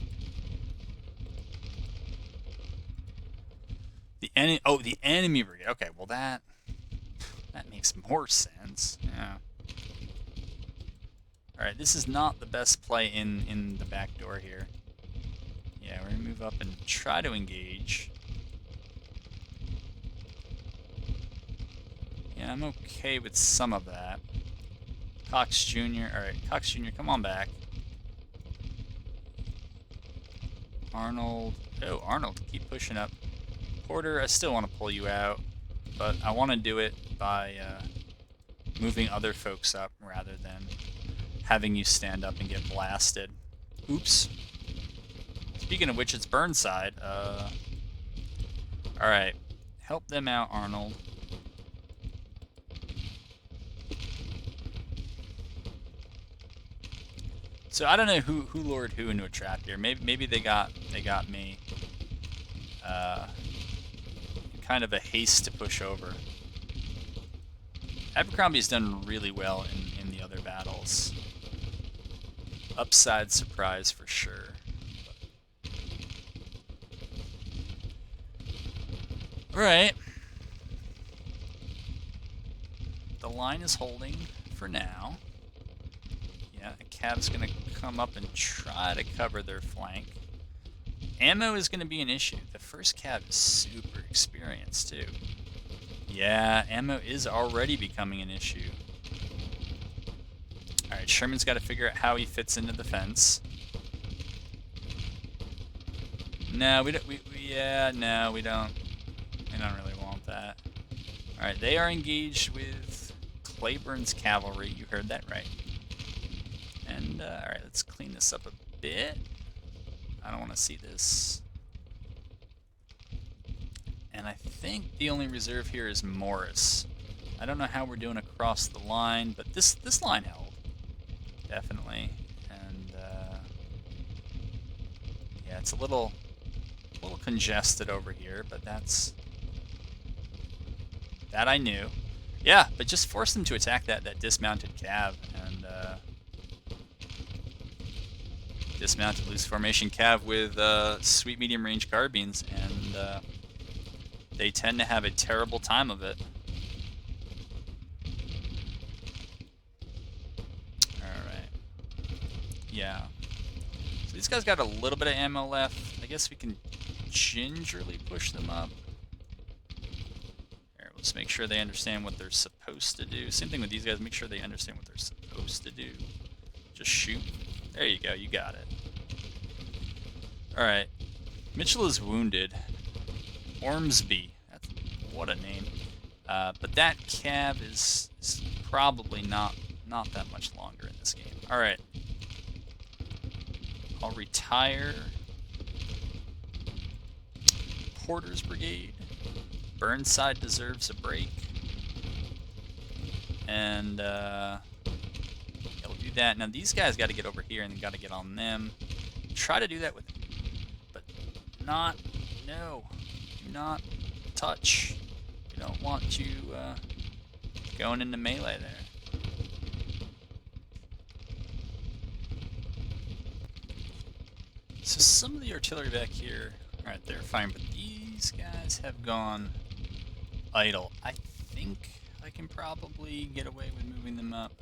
S1: The enemy brigade. Okay, well that makes more sense. Yeah. All right, this is not the best play in the back door here. Yeah, we're gonna move up and try to engage. Yeah, I'm okay with some of that. Cox Jr. All right, Cox Jr., come on back. Arnold. Oh, Arnold, keep pushing up. Porter, I still want to pull you out, but I want to do it by moving other folks up rather than having you stand up and get blasted. Oops. Speaking of which, it's Burnside. Alright. Help them out, Arnold. So I don't know who lured who into a trap here. Maybe they got me. Kind of a haste to push over. Abercrombie's done really well in the other battles. Upside surprise for sure. Alright. The line is holding for now. Yeah, a Cav's gonna come up and try to cover their flank. Ammo is going to be an issue. The first Cav is super experienced, too. Yeah, ammo is already becoming an issue. Alright, Sherman's got to figure out how he fits into the fence. No, we don't. No, we don't. We don't really want that. Alright, they are engaged with Claiborne's cavalry. You heard that right. And, alright, let's clean this up a bit. I don't want to see this. And I think the only reserve here is Morris. I don't know how we're doing across the line, but this line held. Definitely. And, yeah, it's a little congested over here, but that I knew. Yeah, but just force them to attack that dismounted Cav, and, dismounted loose formation Cav with sweet medium range carbines, and they tend to have a terrible time of it. Alright. Yeah. So these guys got a little bit of ammo left. I guess we can gingerly push them up. Here, let's make sure they understand what they're supposed to do. Same thing with these guys. Make sure they understand what they're supposed to do. Just shoot. There you go, you got it. Alright. Mitchell is wounded. Ormsby. What a name. But that Cav is probably not that much longer in this game. Alright. I'll retire Porter's brigade. Burnside deserves a break. And, we'll do that. Now, these guys got to get over here and got to get on them. try to do that with, but not, no, do not touch. You don't want you going into melee there. So some of the artillery back here, alright, they're fine, but these guys have gone idle. I think I can probably get away with moving them up.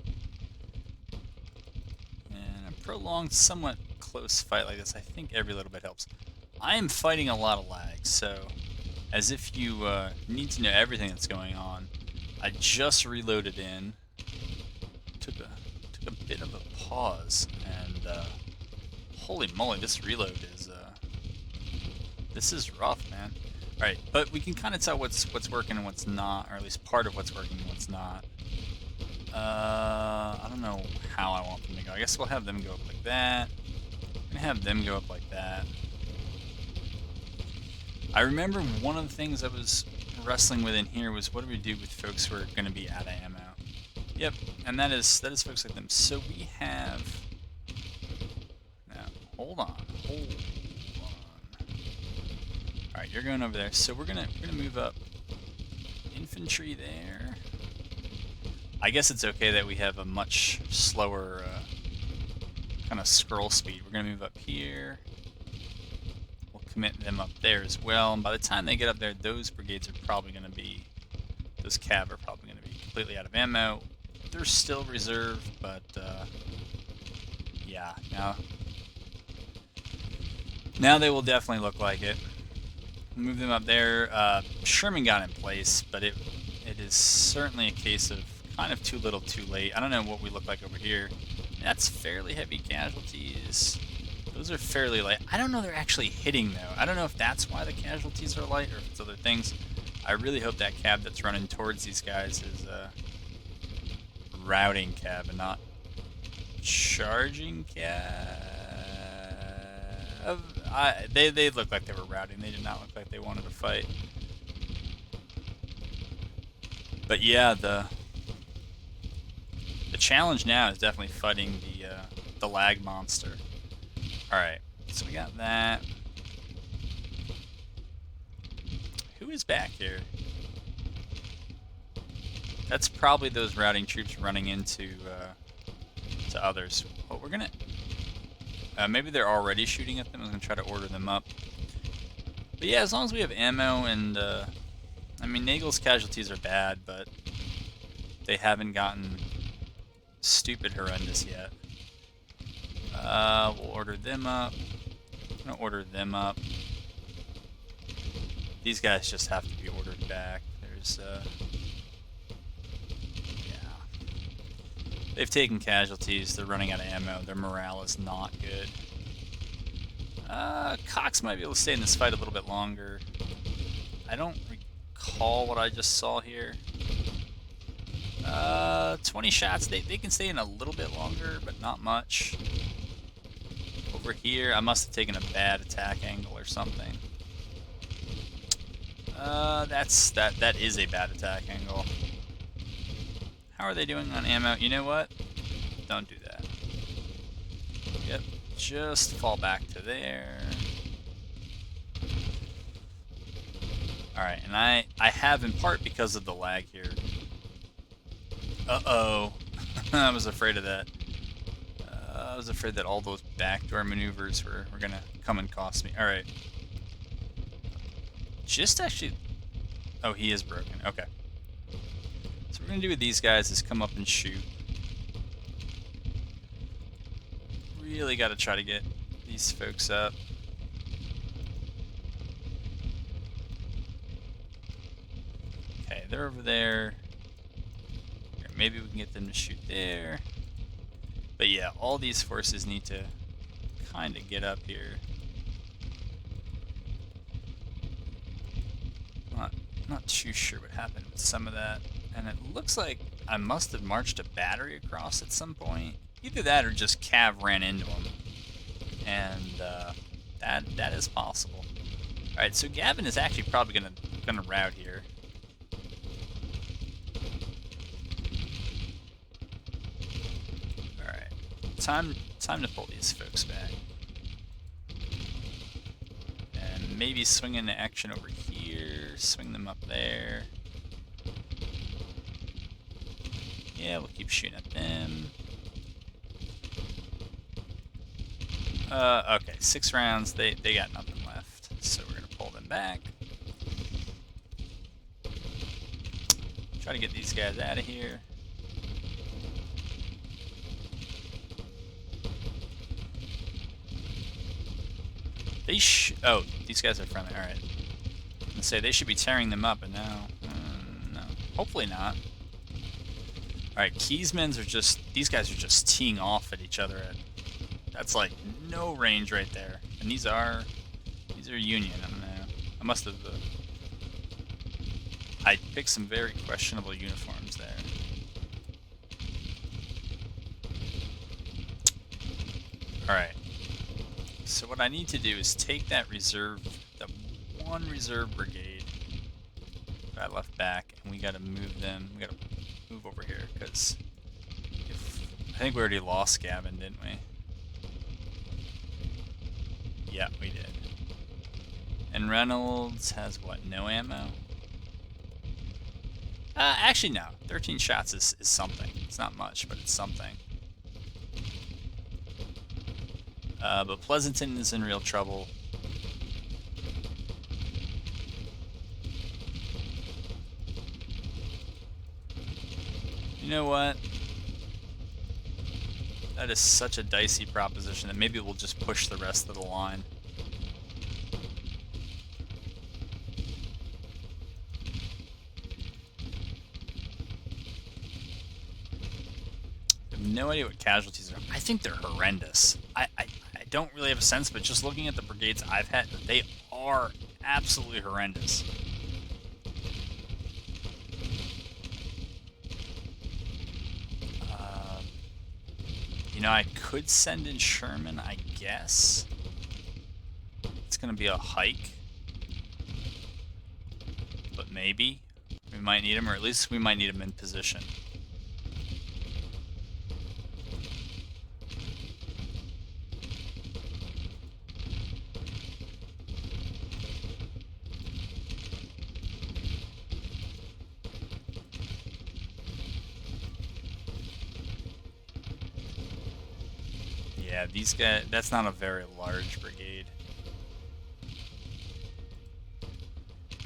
S1: And a prolonged, somewhat close fight like this, I think every little bit helps. I am fighting a lot of lag, so as if you need to know everything that's going on, I just reloaded in, took a bit of a pause, and holy moly, this reload is this is rough, man. All right, but we can kind of tell what's working and what's not, or at least part of what's working and what's not. I don't know how I want them to go. I guess we'll have them go up like that. I'm gonna have them go up like that. I remember one of the things I was wrestling with in here was what do we do with folks who are gonna be out of ammo? Yep, and that is folks like them. So we have. Now, hold on. All right, you're going over there. So we're gonna move up. Infantry there. I guess it's okay that we have a much slower kind of scroll speed. We're gonna move up here. We'll commit them up there as well. And by the time they get up there, those brigades are probably gonna be, those cav are probably gonna be completely out of ammo. They're still reserved, but yeah, now they will definitely look like it. Move them up there. Sherman got in place, but it is certainly a case of kind of too little too late. I don't know what we look like over here. That's fairly heavy casualties. Those are fairly light. I don't know they're actually hitting though. I don't know if that's why the casualties are light or if it's other things. I really hope that cab that's running towards these guys is routing cab and not charging cab. They looked like they were routing. They did not look like they wanted to fight. But yeah, the challenge now is definitely fighting the lag monster. All right, so we got that. Who is back here? That's probably those routing troops running into to others. Well, we're gonna. Maybe they're already shooting at them. I'm gonna try to order them up. But yeah, as long as we have ammo and I mean, Nagel's casualties are bad, but they haven't gotten stupid horrendous yet. We'll order them up. I'm gonna order them up. These guys just have to be ordered back. There's yeah. They've taken casualties. They're running out of ammo. Their morale is not good. Cox might be able to stay in this fight a little bit longer. I don't recall what I just saw here. 20 shots. They can stay in a little bit longer, but not much. Over here, I must have taken a bad attack angle or something. That is a bad attack angle. How are they doing on ammo? You know what? Don't do that. Yep, just fall back to there. Alright, and I have in part because of the lag here. Uh-oh. I was afraid of that. I was afraid that all those backdoor maneuvers were gonna come and cost me. Alright. Just actually... Oh, he is broken. Okay. So what we're gonna do with these guys is come up and shoot. Really gotta try to get these folks up. Okay, they're over there. Maybe we can get them to shoot there. But yeah, all these forces need to kind of get up here. Not too sure what happened with some of that. And it looks like I must have marched a battery across at some point. Either that or just Cav ran into them. And that is possible. Alright, so Gavin is actually probably gonna route here. Alright. Time to pull these folks back. maybe swing into action over here. Swing them up there. Yeah, we'll keep shooting at them. Okay, 6 rounds. They got nothing left, so we're gonna pull them back. Try to get these guys out of here. Oh, these guys are friendly. All right. I'm gonna say they should be tearing them up, and now, no. Hopefully not. All right, Keysmen's are just, these guys are just teeing off at each other. That's like no range right there. And these are Union. I don't know. I must have. I picked some very questionable uniforms there. All right. So what I need to do is take that reserve, the one reserve brigade that I left back, and we got to move them. We got to move over here because I think we already lost Gavin, didn't we? Yeah, we did. And Reynolds has what? No ammo? Actually, no. 13 shots is something. It's not much, but it's something. But Pleasanton is in real trouble. You know what? That is such a dicey proposition that maybe we'll just push the rest of the line. I have no idea what casualties are. I think they're horrendous. I don't really have a sense, but just looking at the brigades I've had, they are absolutely horrendous. You know, I could send in Sherman, I guess. It's going to be a hike. But maybe. We might need him, or at least we might need him in position. Yeah, these guys, that's not a very large brigade.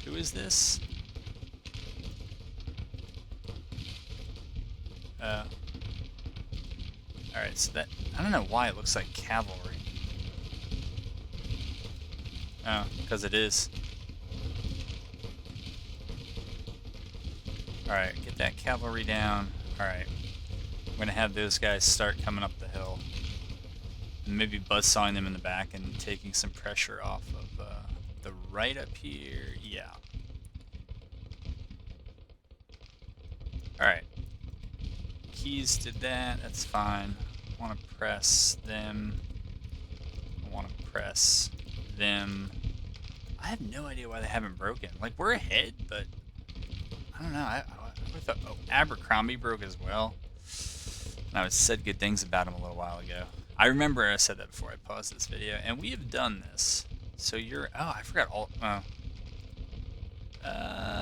S1: Who is this? Alright, so that, I don't know why it looks like cavalry. Oh, because it is. Alright, get that cavalry down. Alright. I'm gonna have those guys start coming up the hill. And maybe buzzsawing them in the back and taking some pressure off of the right up here. Yeah. Alright. Keys did that. That's fine. I want to press them. I want to press them. I have no idea why they haven't broken. Like, we're ahead, but I don't know. I thought, oh, Abercrombie broke as well. And I said good things about him a little while ago. I remember I said that before I paused this video, and we have done this. So you're, oh, I forgot all,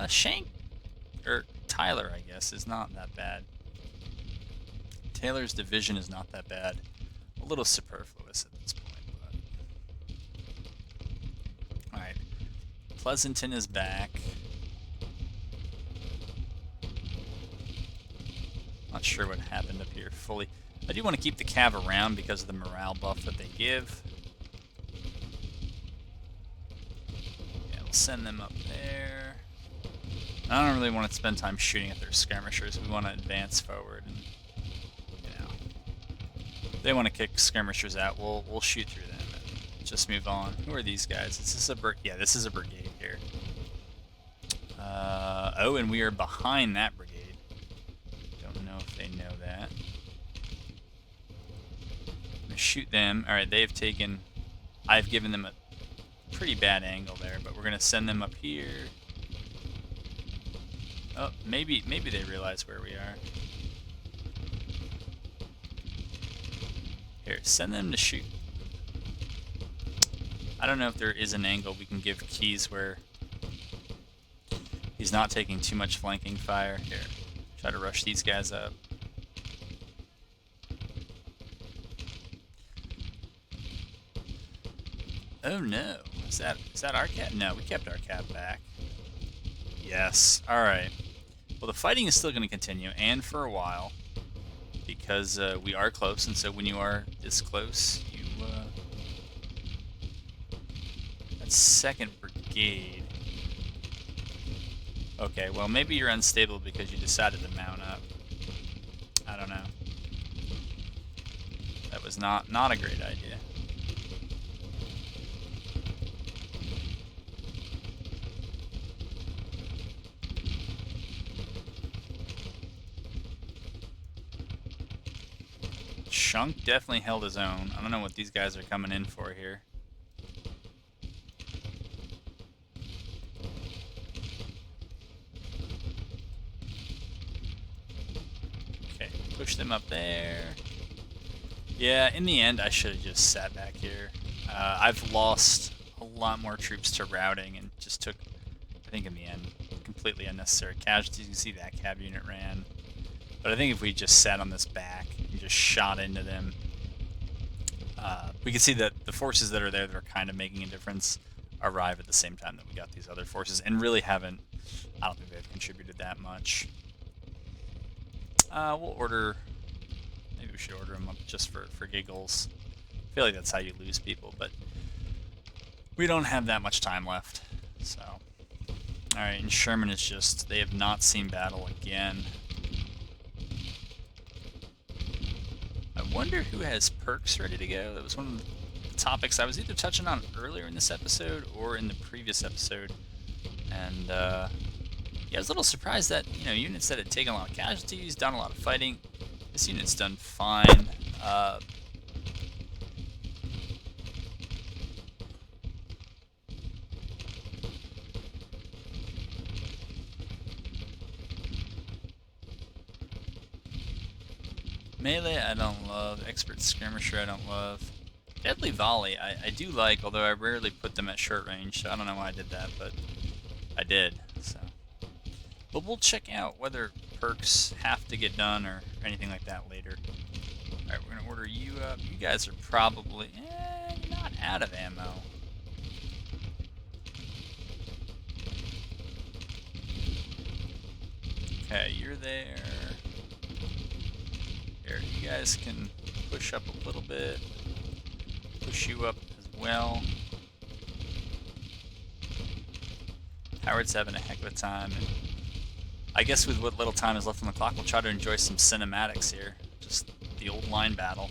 S1: Shank, or Tyler, I guess, is not that bad. Taylor's division is not that bad. A little superfluous at this point, but. Alright. Pleasanton is back. Not sure what happened up here fully. I do want to keep the cav around because of the morale buff that they give. Yeah, we'll send them up there. I don't really want to spend time shooting at their skirmishers. We want to advance forward, and you know, if they want to kick skirmishers out, we'll shoot through them and just move on. Who are these guys? Is this a yeah, this is a brigade here. Oh, and we are behind that brigade. Don't know if they know that. Shoot them. Alright, they've taken... I've given them a pretty bad angle there, but we're going to send them up here. Oh, maybe they realize where we are. Here, send them to shoot. I don't know if there is an angle we can give Keys where he's not taking too much flanking fire. Here, try to rush these guys up. Oh no, is that our cat? No, we kept our cat back. Yes, alright. Well, the fighting is still going to continue, and for a while, because we are close, and so when you are this close, you, that's 2nd Brigade. Okay, well, maybe you're unstable because you decided to mount up. I don't know. That was not a great idea. Shunk definitely held his own. I don't know what these guys are coming in for here. Okay, push them up there. Yeah, in the end, I should have just sat back here. I've lost a lot more troops to routing and just took, I think in the end, completely unnecessary casualties. You can see that cab unit ran. But I think if we just sat on this back and just shot into them, we can see that the forces that are there that are kind of making a difference arrive at the same time that we got these other forces, and really haven't, I don't think they've contributed that much. We'll order, maybe we should order them up just for giggles. I feel like that's how you lose people, but we don't have that much time left, so. Alright, and Sherman is just, they have not seen battle again. I wonder who has perks ready to go. That was one of the topics I was either touching on earlier in this episode or in the previous episode. And, yeah, I was a little surprised that, you know, units that had taken a lot of casualties, done a lot of fighting. This unit's done fine. Melee I don't love, Expert Skirmisher I don't love. Deadly Volley I do like, although I rarely put them at short range, so I don't know why I did that, but I did, so. But we'll check out whether perks have to get done or anything like that later. Alright, we're going to order you up. You guys are probably, you're not out of ammo. Okay, you're there. Here, you guys can push up a little bit. Push you up as well. Howard's having a heck of a time. And I guess with what little time is left on the clock, we'll try to enjoy some cinematics here. Just the old line battle.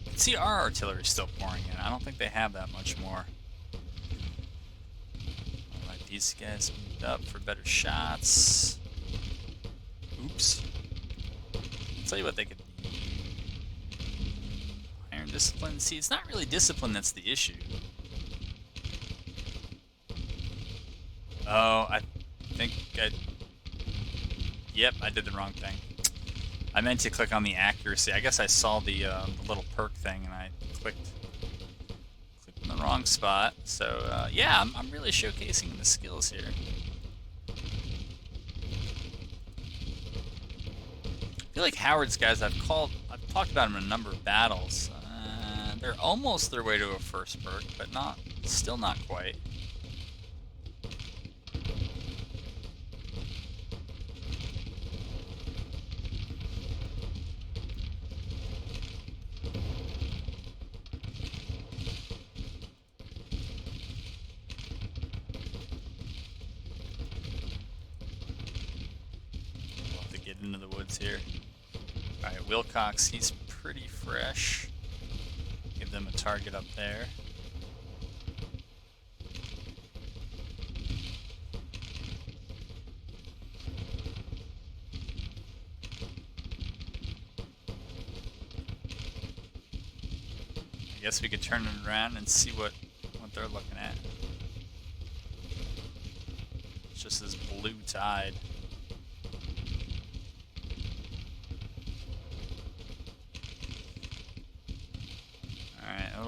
S1: You can see our artillery still pouring in. I don't think they have that much more. Alright, these guys moved up for better shots. Oops. I'll tell you what they could. Iron discipline. See, it's not really discipline that's the issue. Oh, I think yep, I did the wrong thing. I meant to click on the accuracy. I guess I saw the little perk thing and I clicked in the wrong spot. So yeah, I'm really showcasing the skills here. I feel like Howard's guys, I've talked about them in a number of battles. They're almost their way to a first perk, but still not quite. We'll have to get into the woods here. Alright, Wilcox, he's pretty fresh. Give them a target up there. I guess we could turn it around and see what they're looking at. It's just this blue tide.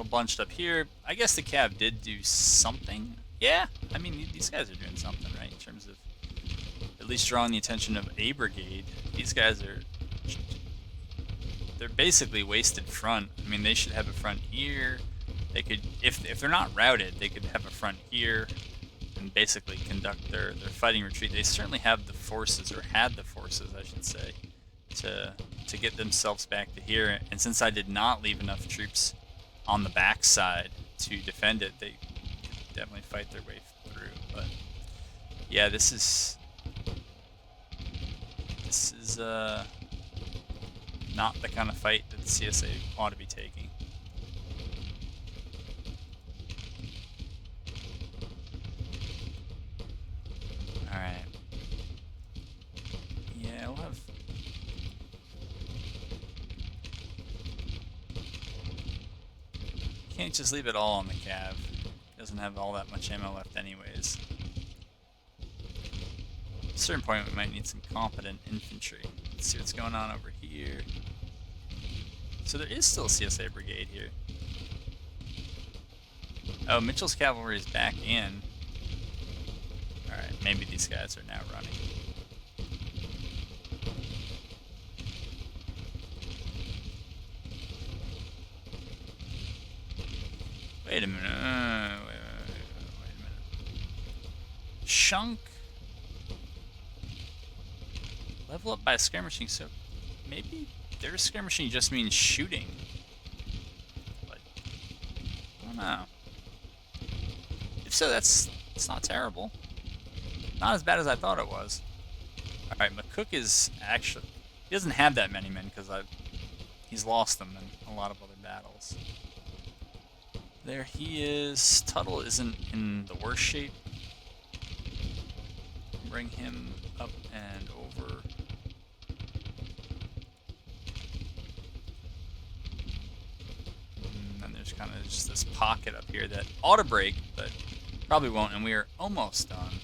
S1: little bunched up here. I guess the cav did do something. Yeah, I mean, these guys are doing something, right? In terms of at least drawing the attention of a brigade. These guys are... they're basically wasted front. I mean, they should have a front here. They could, if they're not routed, they could have a front here and basically conduct their fighting retreat. They certainly have the forces, or had the forces, I should say, to get themselves back to here. And since I did not leave enough troops on the backside to defend it, they could definitely fight their way through. But yeah, this is not the kind of fight that the CSA ought to be taking. Alright. Yeah, we'll have... can't just leave it all on the cav. Doesn't have all that much ammo left anyways. At a certain point we might need some competent infantry. Let's see what's going on over here. So there is still a CSA brigade here. Oh, Mitchell's cavalry is back in. Alright, maybe these guys are now running. Wait a minute. Wait a minute. Shunk. Level up by skirmishing, so maybe their skirmishing just means shooting. But I don't know. If so, it's not terrible. Not as bad as I thought it was. Alright, McCook is actually... he doesn't have that many men because he's lost them in a lot of other battles. There he is. Tuttle isn't in the worst shape. Bring him up and over. And then there's kind of just this pocket up here that ought to break, but probably won't, and we are almost done.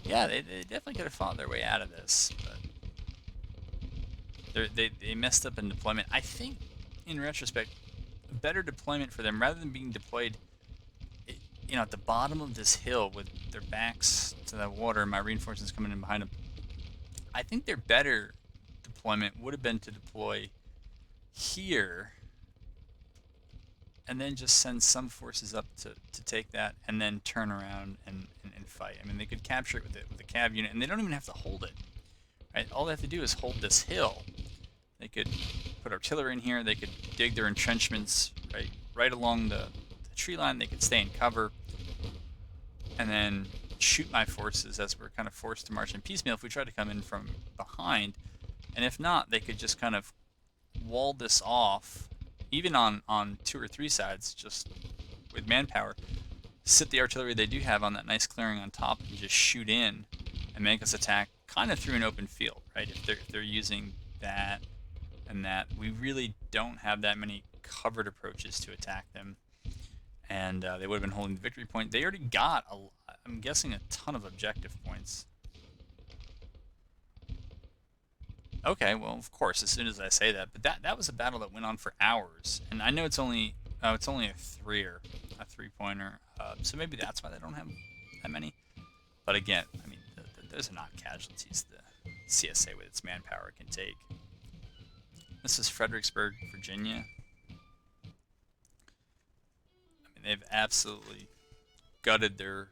S1: Yeah, they definitely could have fought their way out of this, but they messed up in deployment. I think, in retrospect, a better deployment for them, rather than being deployed, you know, at the bottom of this hill with their backs to that water, and my reinforcements coming in behind them. I think their better deployment would have been to deploy here, and then just send some forces up to take that, and then turn around and fight. I mean, they could capture it with a cav unit, and they don't even have to hold it. Right? All they have to do is hold this hill. They could put artillery in here. They could dig their entrenchments right along the tree line. They could stay in cover, and then shoot my forces as we're kind of forced to march in piecemeal if we try to come in from behind. And if not, they could just kind of wall this off, even on 2 or 3 sides, just with manpower. Sit the artillery they do have on that nice clearing on top and just shoot in and make us attack kind of through an open field, right? If they're using that and that, we really don't have that many covered approaches to attack them, and they would have been holding the victory point. They already got, I'm guessing, a ton of objective points. Okay, well, of course, as soon as I say that, but that was a battle that went on for hours, and I know it's only a 3-pointer, so maybe that's why they don't have that many. But again, I mean, those are not casualties the CSA with its manpower can take. This is Fredericksburg, Virginia. I mean, they've absolutely gutted their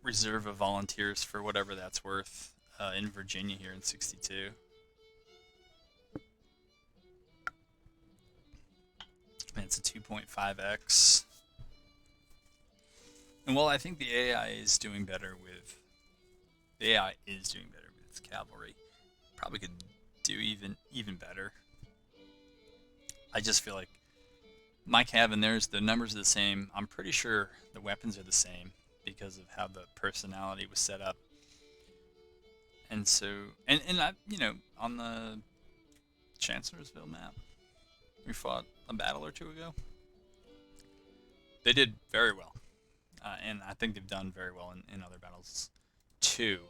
S1: reserve of volunteers for whatever that's worth in Virginia here in '62. And it's a 2.5x. And well, I think the AI is doing better with... the AI is doing better with its cavalry. Probably could do even better. I just feel like my cav and theirs, the numbers are the same. I'm pretty sure the weapons are the same because of how the personality was set up. And so, and I, you know, on the Chancellorsville map, we fought a battle or two ago. They did very well. And I think they've done very well in other battles too.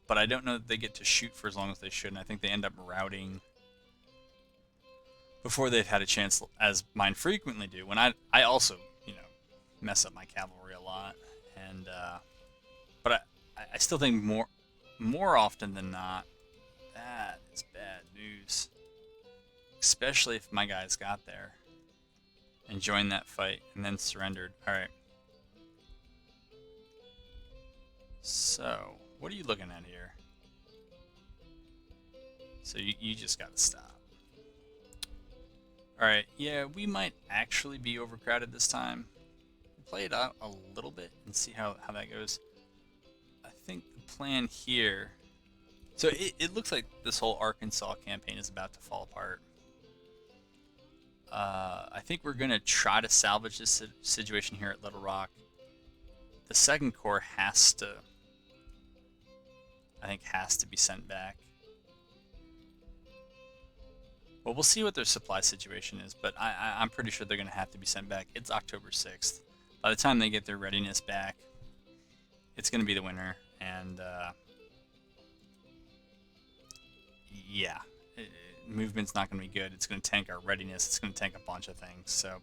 S1: but I don't know that they get to shoot for as long as they should, and I think they end up routing before they've had a chance, as mine frequently do. When I also, mess up my cavalry a lot, and but I still think more often than not, that is bad news, especially if my guys got there and joined that fight and then surrendered. All right. So, what are you looking at here? So you just gotta stop. Alright, yeah, we might actually be overcrowded this time. We'll play it out a little bit and see how that goes. I think the plan here... So it looks like this whole Arkansas campaign is about to fall apart. I think we're going to try to salvage this situation here at Little Rock. The Second Corps has to be sent back. Well, we'll see what their supply situation is, but I'm pretty sure they're going to have to be sent back. It's October 6th. By the time they get their readiness back, it's going to be the winter, and yeah, movement's not going to be good. It's going to tank our readiness. It's going to tank a bunch of things. So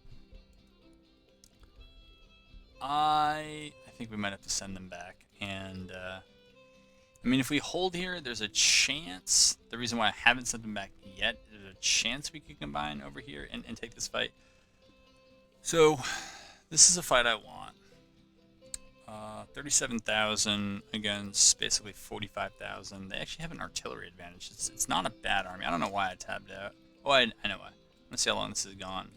S1: I think we might have to send them back, and I mean, if we hold here, there's a chance. The reason why I haven't sent them back yet, there's a chance we could combine over here and take this fight. So, this is a fight I want. 37,000 against basically 45,000. They actually have an artillery advantage. It's not a bad army. I don't know why I tabbed out. Oh, I know why. Let's see how long this is gone.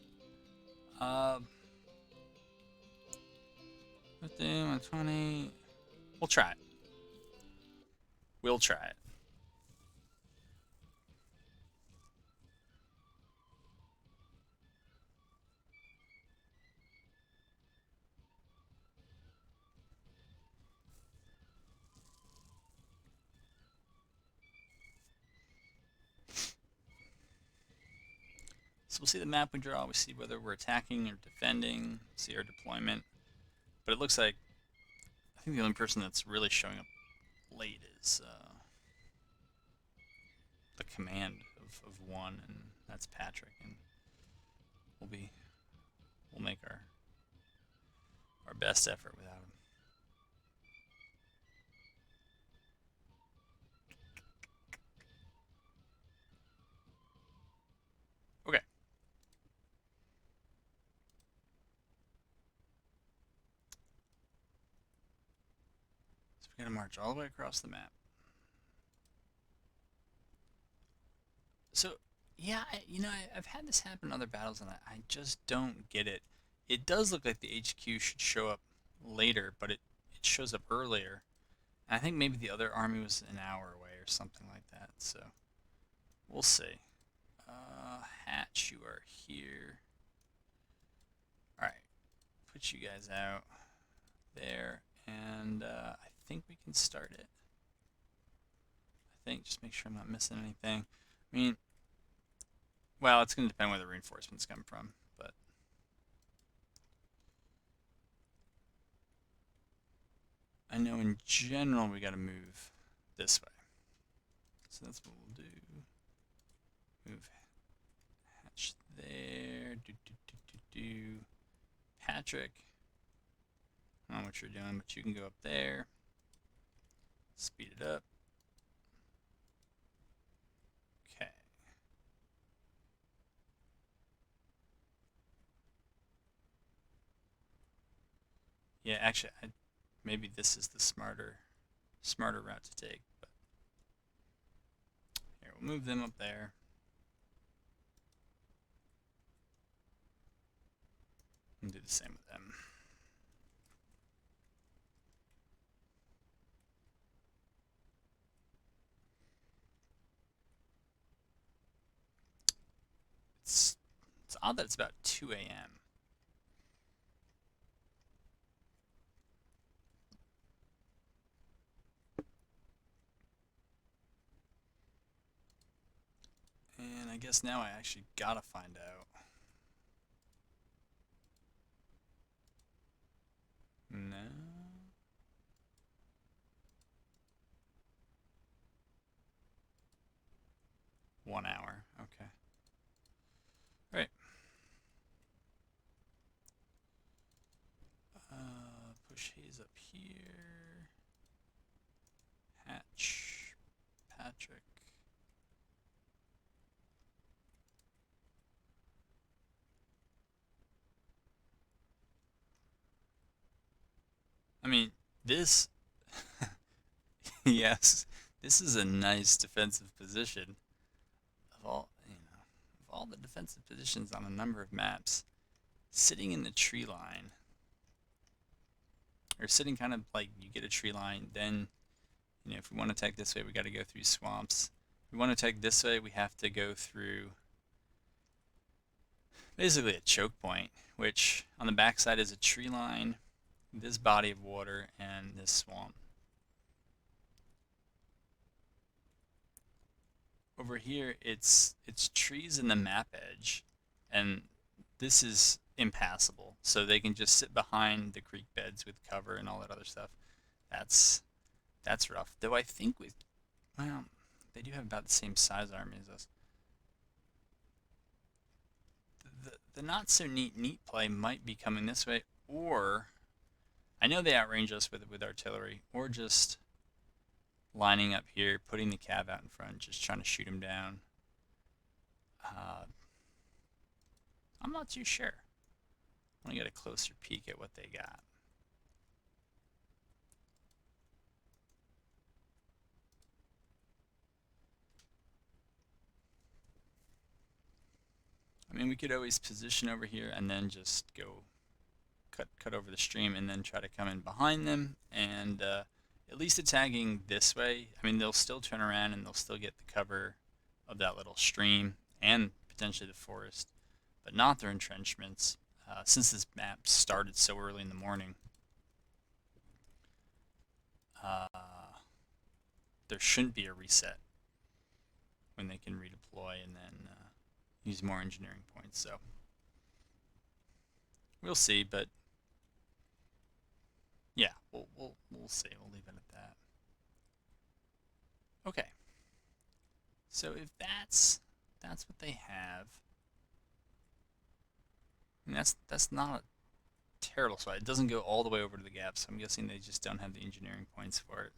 S1: 15, 20. We'll try it. We'll try it. So we'll see the map we draw, we see whether we're attacking or defending, see our deployment. But it looks like, I think the only person that's really showing up late is the command of one, and that's Patrick. And we'll make our best effort without him. Okay. So we gotta march all the way across the map. So, yeah, I've had this happen in other battles, and I just don't get it. It does look like the HQ should show up later, but it shows up earlier. And I think maybe the other army was an hour away or something like that, so we'll see. Hatch, you are here. Alright, put you guys out there, and I think we can start it. I think, just make sure I'm not missing anything. I mean, well, it's going to depend where the reinforcements come from, but I know in general we got to move this way. So that's what we'll do. Move Hatch there. Patrick, I don't know what you're doing, but you can go up there. Speed it up. Okay. Yeah, actually, maybe this is the smarter route to take. But here, we'll move them up there. And do the same with them. It's odd that it's about 2 a.m. And I guess now I actually gotta find out. No. He's up here. Hatch. Patrick. I mean, this... yes, this is a nice defensive position. Of all, of all the defensive positions on a number of maps, sitting in the tree line, or sitting kind of like you get a tree line, then, if we want to attack this way, we got to go through swamps. If we want to attack this way, we have to go through basically a choke point, which on the backside is a tree line, this body of water, and this swamp. Over here, it's trees in the map edge, and this is impassable. So they can just sit behind the creek beds with cover and all that other stuff. That's rough. Though I think well, they do have about the same size army as us. The not so neat play might be coming this way, or I know they outrange us with artillery, or just lining up here, putting the cav out in front, just trying to shoot him down. I'm not too sure. I want to get a closer peek at what they got. I mean, we could always position over here and then just go cut over the stream and then try to come in behind them and at least attacking this way. I mean, they'll still turn around and they'll still get the cover of that little stream and potentially the forest, but not their entrenchments. Since this map started so early in the morning, there shouldn't be a reset when they can redeploy and then use more engineering points. So we'll see, but yeah, we'll see. We'll leave it at that. Okay. So if that's what they have, and that's not a terrible spot. It doesn't go all the way over to the gap, so I'm guessing they just don't have the engineering points for it.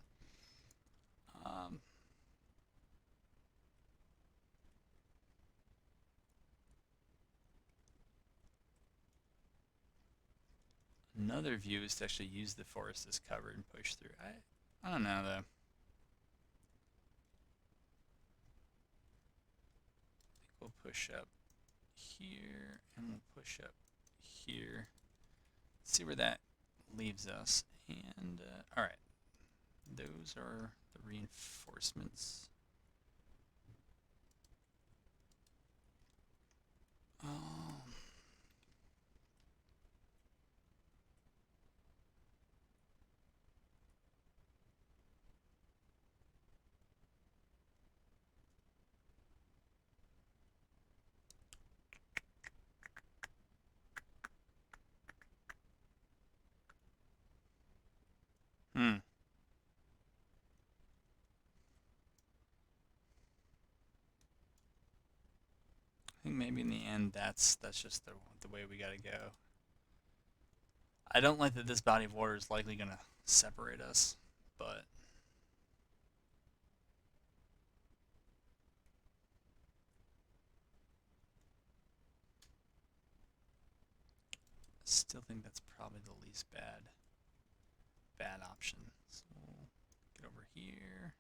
S1: Another view is to actually use the forest as cover and push through. I don't know though. I think we'll push up here and we'll push up here. See where that leaves us. And all right, those are the reinforcements. I think maybe in the end that's just the way we gotta go. I don't like that this body of water is likely gonna separate us, but I still think that's probably the least bad option. So we'll get over here.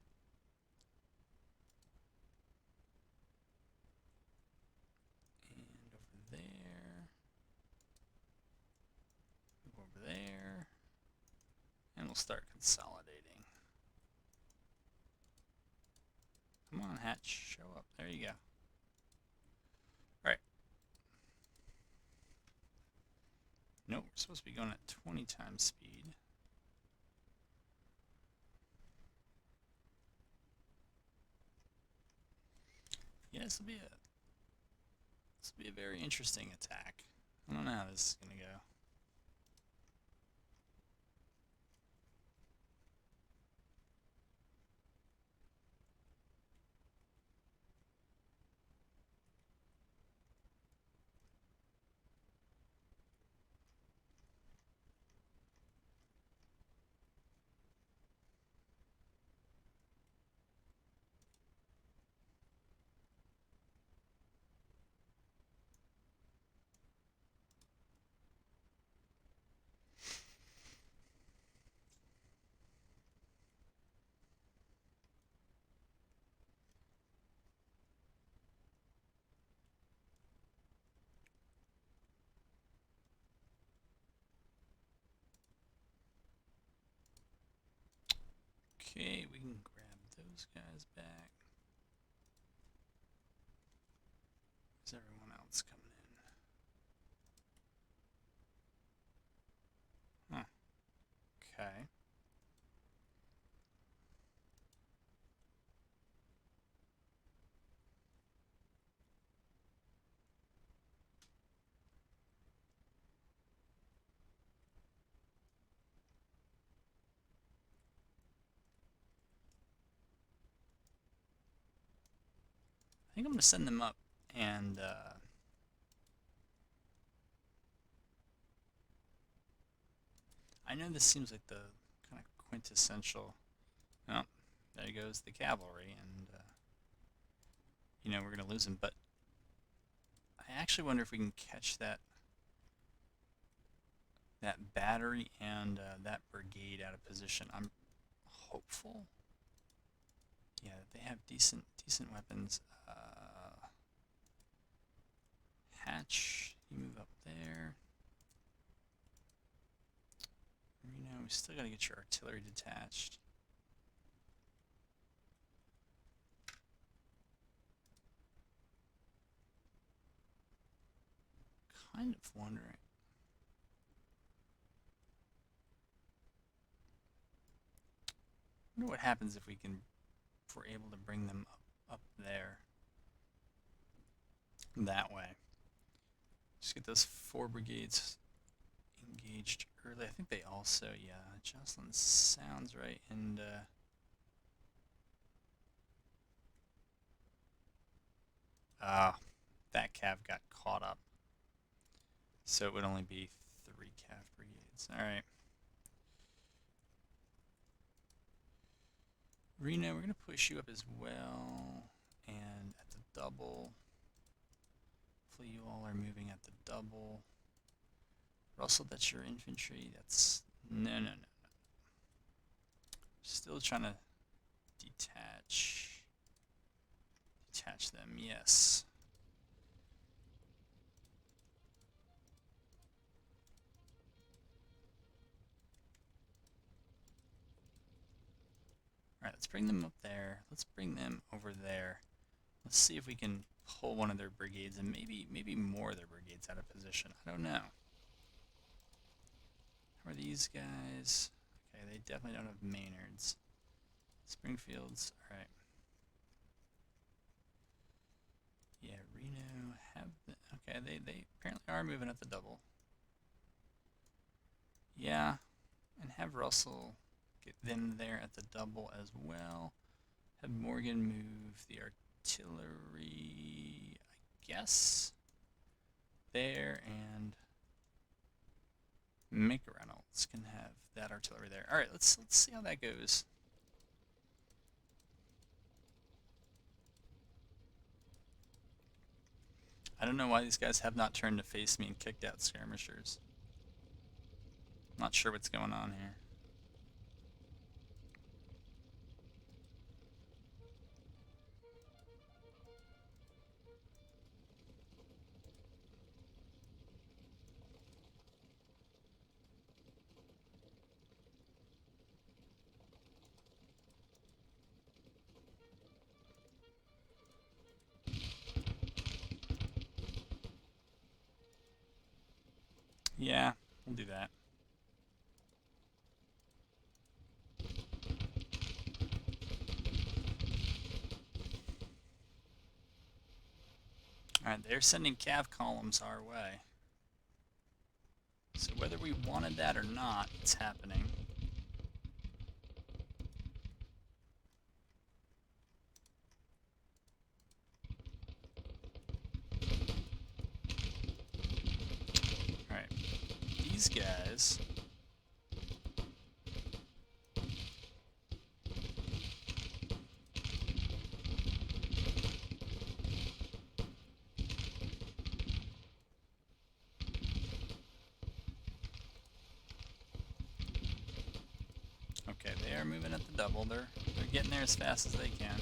S1: And over there. Move over there. And we'll start consolidating. Come on, Hatch, show up. There you go. Alright. No, we're supposed to be going at 20 times speed. Yeah, this will be a very interesting attack. I don't know how this is gonna go. Okay, we can grab those guys back. Is everyone else coming in? Huh. Okay. I think I'm going to send them up and I know this seems like the kind of quintessential. Oh, there goes the cavalry, and you know we're gonna lose them. But I actually wonder if we can catch that battery and that brigade out of position. I'm hopeful. Yeah, they have decent weapons. Hatch, you move up there. You know, we still gotta get your artillery detached. Kind of wondering. I wonder what happens if we're able to bring them up there. That way. Just get those 4 brigades engaged early. I think they also, yeah, Jocelyn sounds right, and that cav got caught up. So it would only be 3 cav brigades. Alright. Reno, we're going to push you up as well. And at the double. Hopefully you all are moving at the double. Russell, that's your infantry. That's... No. Still trying to detach them, yes. Alright, let's bring them up there. Let's bring them over there. Let's see if we can pull one of their brigades and maybe more of their brigades out of position. I don't know. How are these guys? Okay, they definitely don't have Maynards. Springfields, alright. Yeah, Reno have the, okay, they apparently are moving at the double. Yeah, and have Russell get them there at the double as well. Have Morgan move the artillery, I guess, there, and Mick Reynolds can have that artillery there. Alright, let's see how that goes. I don't know why these guys have not turned to face me and kicked out skirmishers. Not sure what's going on here. Yeah, we'll do that. Alright, they're sending cav columns our way. So whether we wanted that or not, it's happening. Alright, these guys... Okay, they are moving at the double. They're getting there as fast as they can.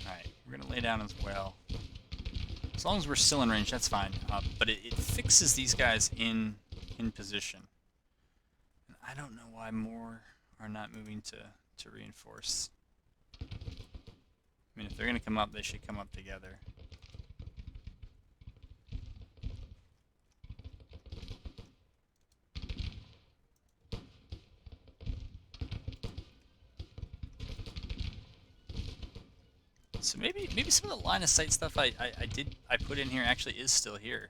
S1: Alright, we're gonna lay down as well. As long as we're still in range, that's fine. But it fixes these guys in position. And I don't know why more are not moving to reinforce. I mean, if they're going to come up, they should come up together. So maybe some of the line of sight stuff I put in here actually is still here.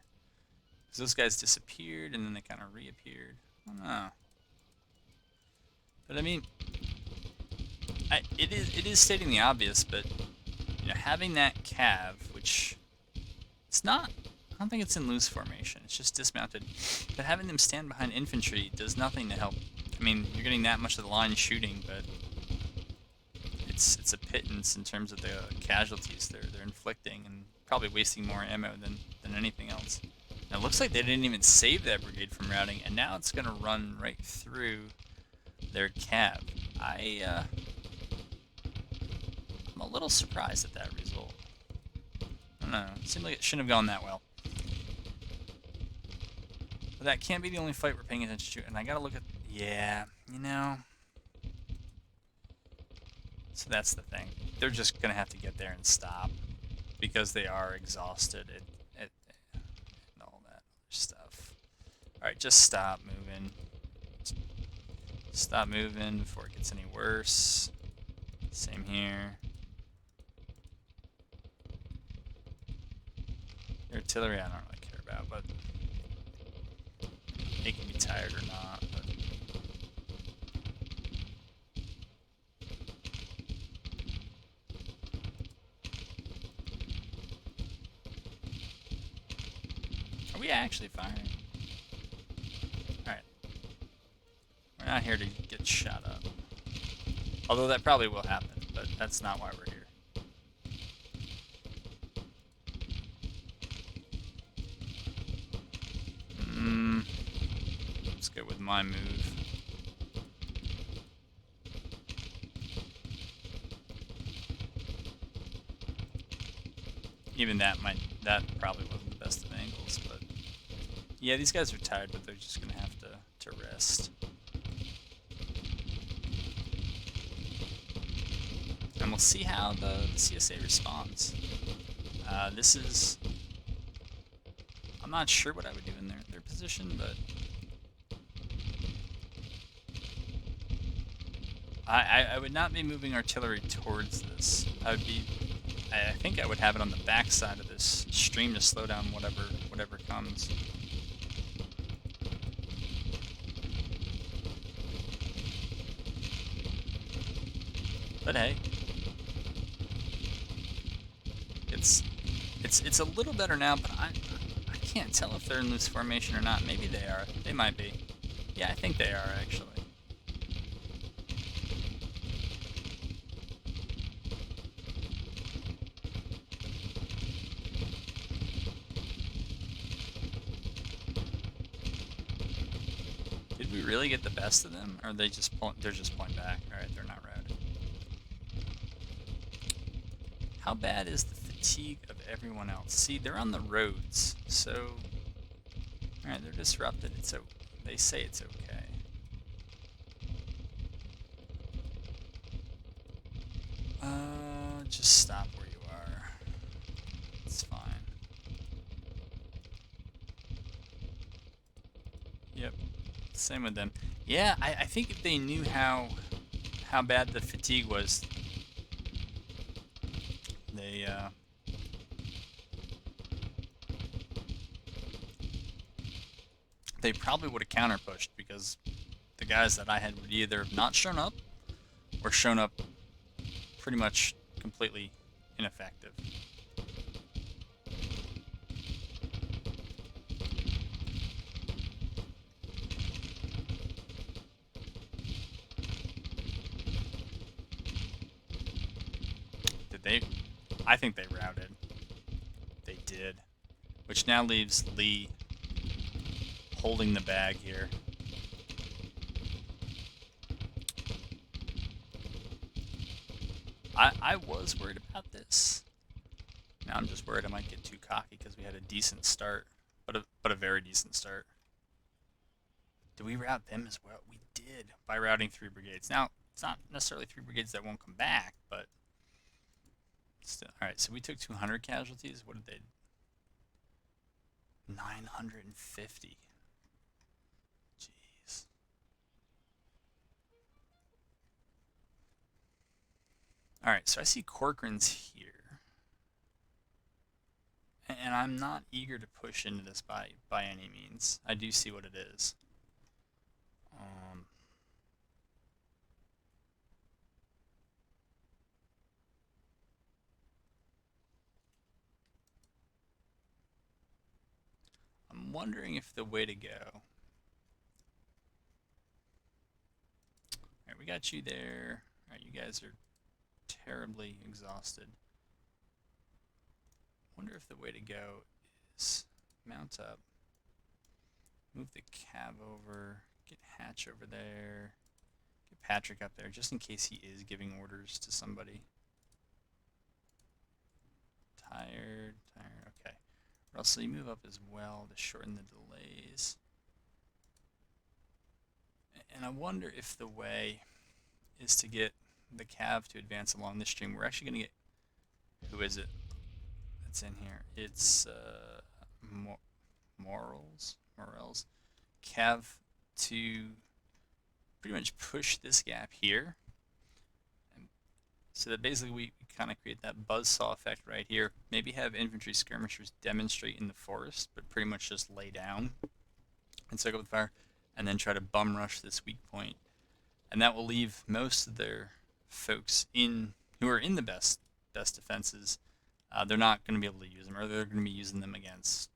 S1: Because those guys disappeared and then they kind of reappeared. I don't know. But I mean, it is stating the obvious, but you know, having that cav, which it's not, I don't think it's in loose formation. It's just dismounted. But having them stand behind infantry does nothing to help. I mean, you're getting that much of the line shooting, but it's a pittance in terms of the casualties they're inflicting, and probably wasting more ammo than anything else. Now it looks like they didn't even save that brigade from routing, and now it's gonna run right through their cav. I'm a little surprised at that result. I don't know. It seemed like it shouldn't have gone that well. But that can't be the only fight we're paying attention to, and I gotta look at, yeah, you know. So that's the thing. They're just gonna have to get there and stop because they are exhausted and all that stuff. Alright, just stop moving. Stop moving before it gets any worse. Same here. The artillery I don't really care about, but they can be tired or not. But are we actually firing? Alright. We're not here to get shot up. Although that probably will happen, but that's not why we're here. Let's go with my move. Even that probably wasn't the best of angles, but yeah, these guys are tired, but they're just gonna have to rest. And we'll see how the CSA responds. This is, I'm not sure what I would do in their position, but I would not be moving artillery towards this. I think I would have it on the back side of this stream to slow down whatever comes. But hey, it's a little better now, but I can't tell if they're in loose formation or not. Maybe they are. They might be. Yeah, I think they are actually. Did we really get the best of them, or are they just they're just pulling back? All right, they're not routed. How bad is the fatigue of everyone else? See, they're on the roads, so all right, they're disrupted. They say it's okay. Just stop where you are. It's fine. Yep. Same with them. Yeah, I think if they knew how bad the fatigue was, they probably would have counter-pushed, because the guys that I had would either have not shown up or shown up pretty much completely ineffective. Did they? I think they routed. They did. Which now leaves Lee holding the bag here. I was worried about this. Now I'm just worried I might get too cocky because we had a decent start, but a very decent start. Did we route them as well? We did by routing 3 brigades. Now it's not necessarily 3 brigades that won't come back, but still. All right, so we took 200 casualties. What did they? 950. Jeez. All right, so I see Corcoran's here. And I'm not eager to push into this by any means. I do see what it is. I'm wondering if the way to go. All right, we got you there. All right, you guys are terribly exhausted. Wonder if the way to go is mount up, move the cab over, get Hatch over there, get Patrick up there, just in case he is giving orders to somebody. Tired, okay. Russell, you move up as well to shorten the delays. And I wonder if the way is to get the cav to advance along this stream. We're actually going to get... Who is it that's in here? It's Morals. Cav to pretty much push this gap here. And so that basically we kind of create that buzzsaw effect right here. Maybe have infantry skirmishers demonstrate in the forest, but pretty much just lay down and soak up the fire, and then try to bum rush this weak point. And that will leave most of their folks in who are in the best defenses. They're not going to be able to use them, or they're going to be using them against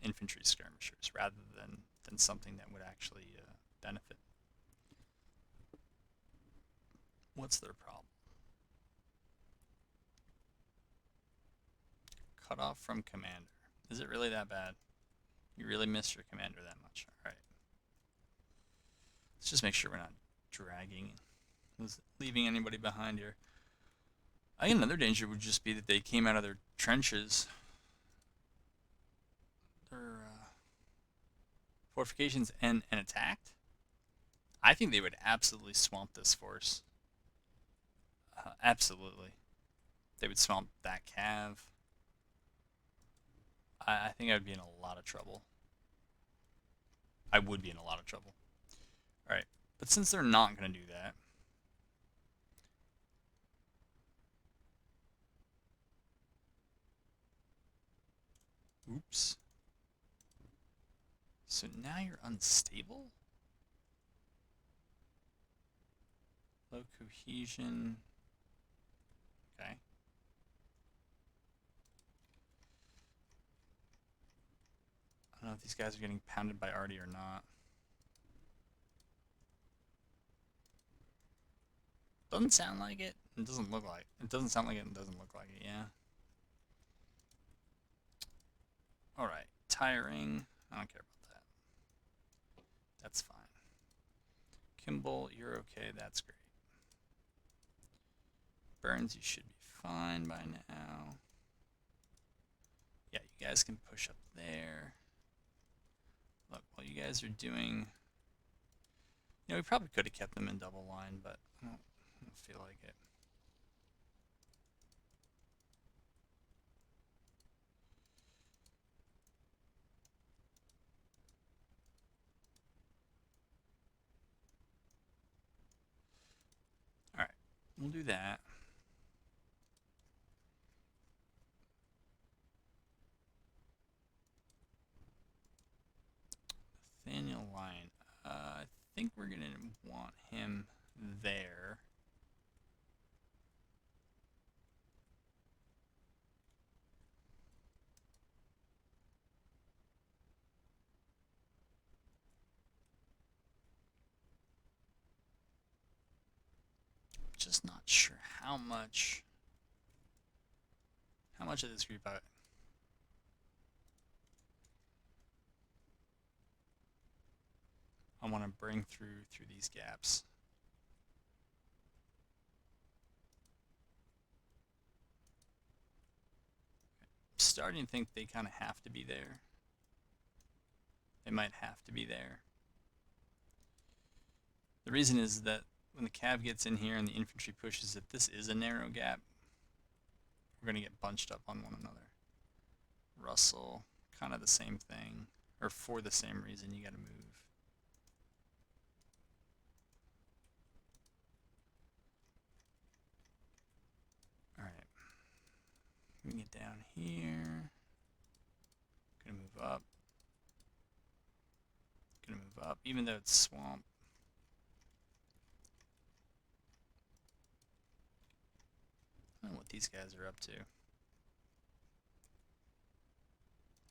S1: infantry skirmishers rather than something that would actually benefit. What's their problem? Cut off from commander. Is it really that bad? You really miss your commander that much? All right. Let's just make sure we're not dragging, leaving anybody behind here. I think another danger would just be that they came out of their trenches, their fortifications, and attacked. I think they would absolutely swamp this force. Absolutely. They would swamp that cav. I think I would be in a lot of trouble. I would be in a lot of trouble. Alright, but since they're not going to do that, oops. So now you're unstable? Low cohesion. Okay. I don't know if these guys are getting pounded by Artie or not. Doesn't sound like it. It doesn't look like it. It doesn't sound like it and doesn't look like it, yeah. Alright, tiring. I don't care about that. That's fine. Kimball, you're okay. That's great. Burns, you should be fine by now. Yeah, you guys can push up there. Look, while you guys are doing... You know, we probably could have kept them in double line, but I don't feel like it. Alright, we'll do that. Nathaniel Lyon. I think we're going to want him there. Just not sure how much of this group I want to bring through these gaps. starting to think they kind of have to be there. They might have to be there. The reason is that when the cav gets in here and the infantry pushes it, this is a narrow gap. We're going to get bunched up on one another. Russell, kind of the same thing. Or for the same reason, you got to move. Alright. We can get down here. Gonna move up. Gonna move up, even though it's swamp. I don't know what these guys are up to. I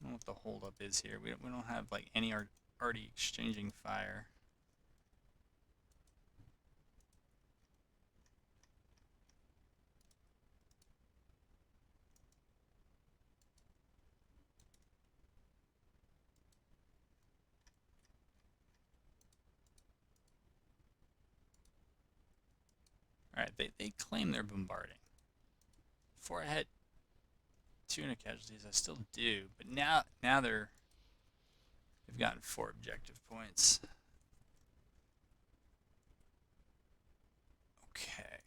S1: don't know what the holdup is here. We don't have like any already exchanging fire. Alright, they claim they're bombarding. Before I had 200 casualties, I still do, but now they've gotten 4 objective points. Okay.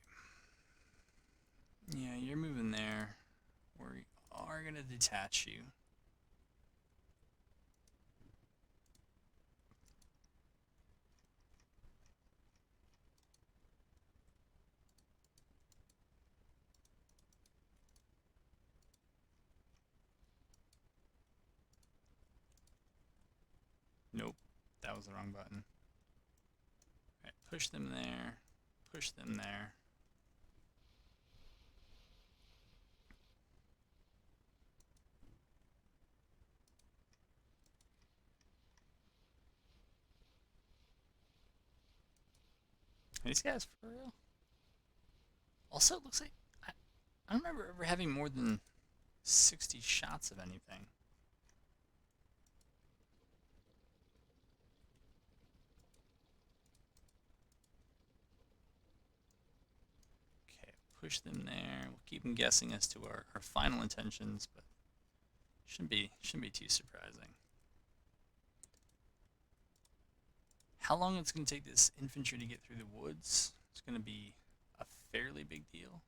S1: Yeah, you're moving there. We are gonna detach you. Nope, that was the wrong button. Alright, push them there. Push them there. Are these guys for real? Also, it looks like I don't remember ever having more than 60 shots of anything. Okay, push them there. We'll keep them guessing as to our final intentions, but shouldn't be too surprising. How long it's going to take this infantry to get through the woods? It's going to be a fairly big deal.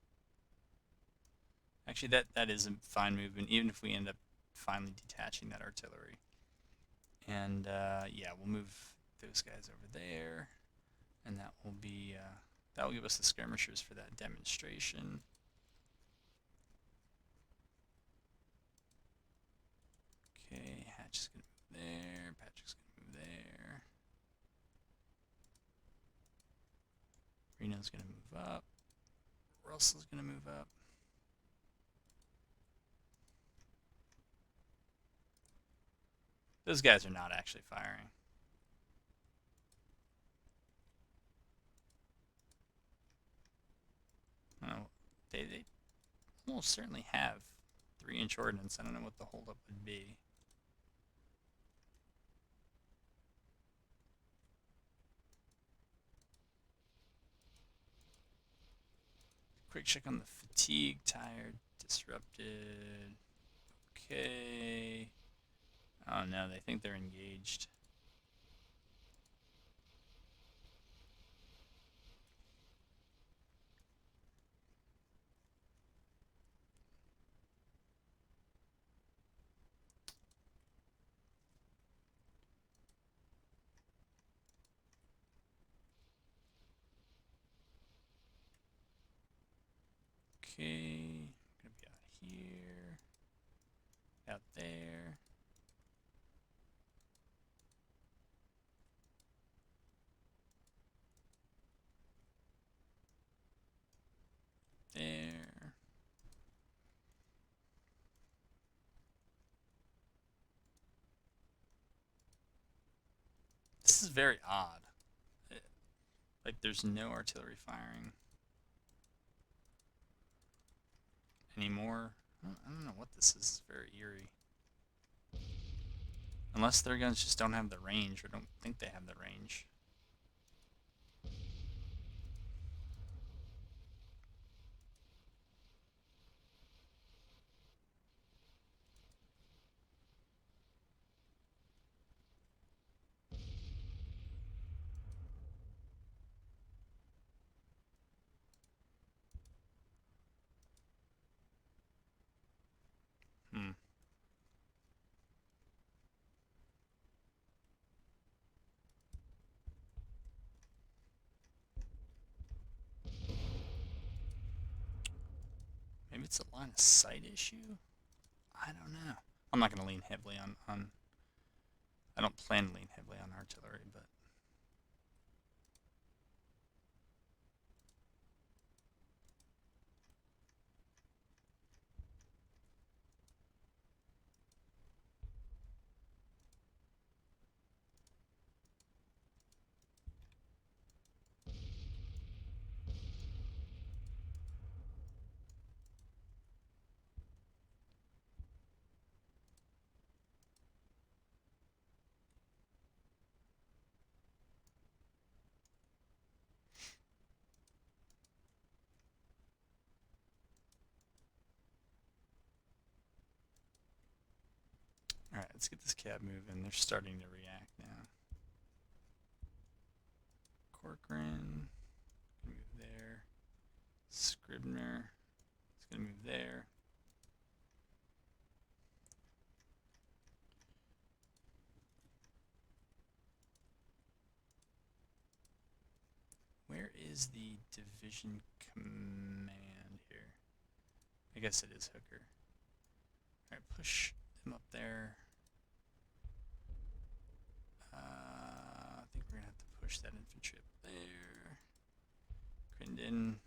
S1: Actually, that is a fine movement, even if we end up finally detaching that artillery. And yeah, we'll move those guys over there, and that will be that will give us the skirmishers for that demonstration. Okay, Hatch is gonna move there. Patrick's gonna move there. Reno's gonna move up. Russell's gonna move up. Those guys are not actually firing. Oh, they almost certainly have 3-inch ordnance. I don't know what the holdup would be. Quick check on the fatigue, tired, disrupted. Okay. Oh no, they think they're engaged. Okay, gonna be out here, out there. There. This is very odd. Like there's no artillery firing anymore. I don't know what this is. It's very eerie. Unless their guns just don't have the range, or don't think they have the range. Maybe it's a line of sight issue? I don't know. I'm not going to lean heavily on... I don't plan to lean heavily on artillery, but... Alright, let's get this cab moving. They're starting to react now. Corcoran, gonna move there. Scribner, it's gonna move there. Where is the division command here? I guess it is Hooker. Alright, push them up there. I think we're gonna have to push that infantry up there. Crinden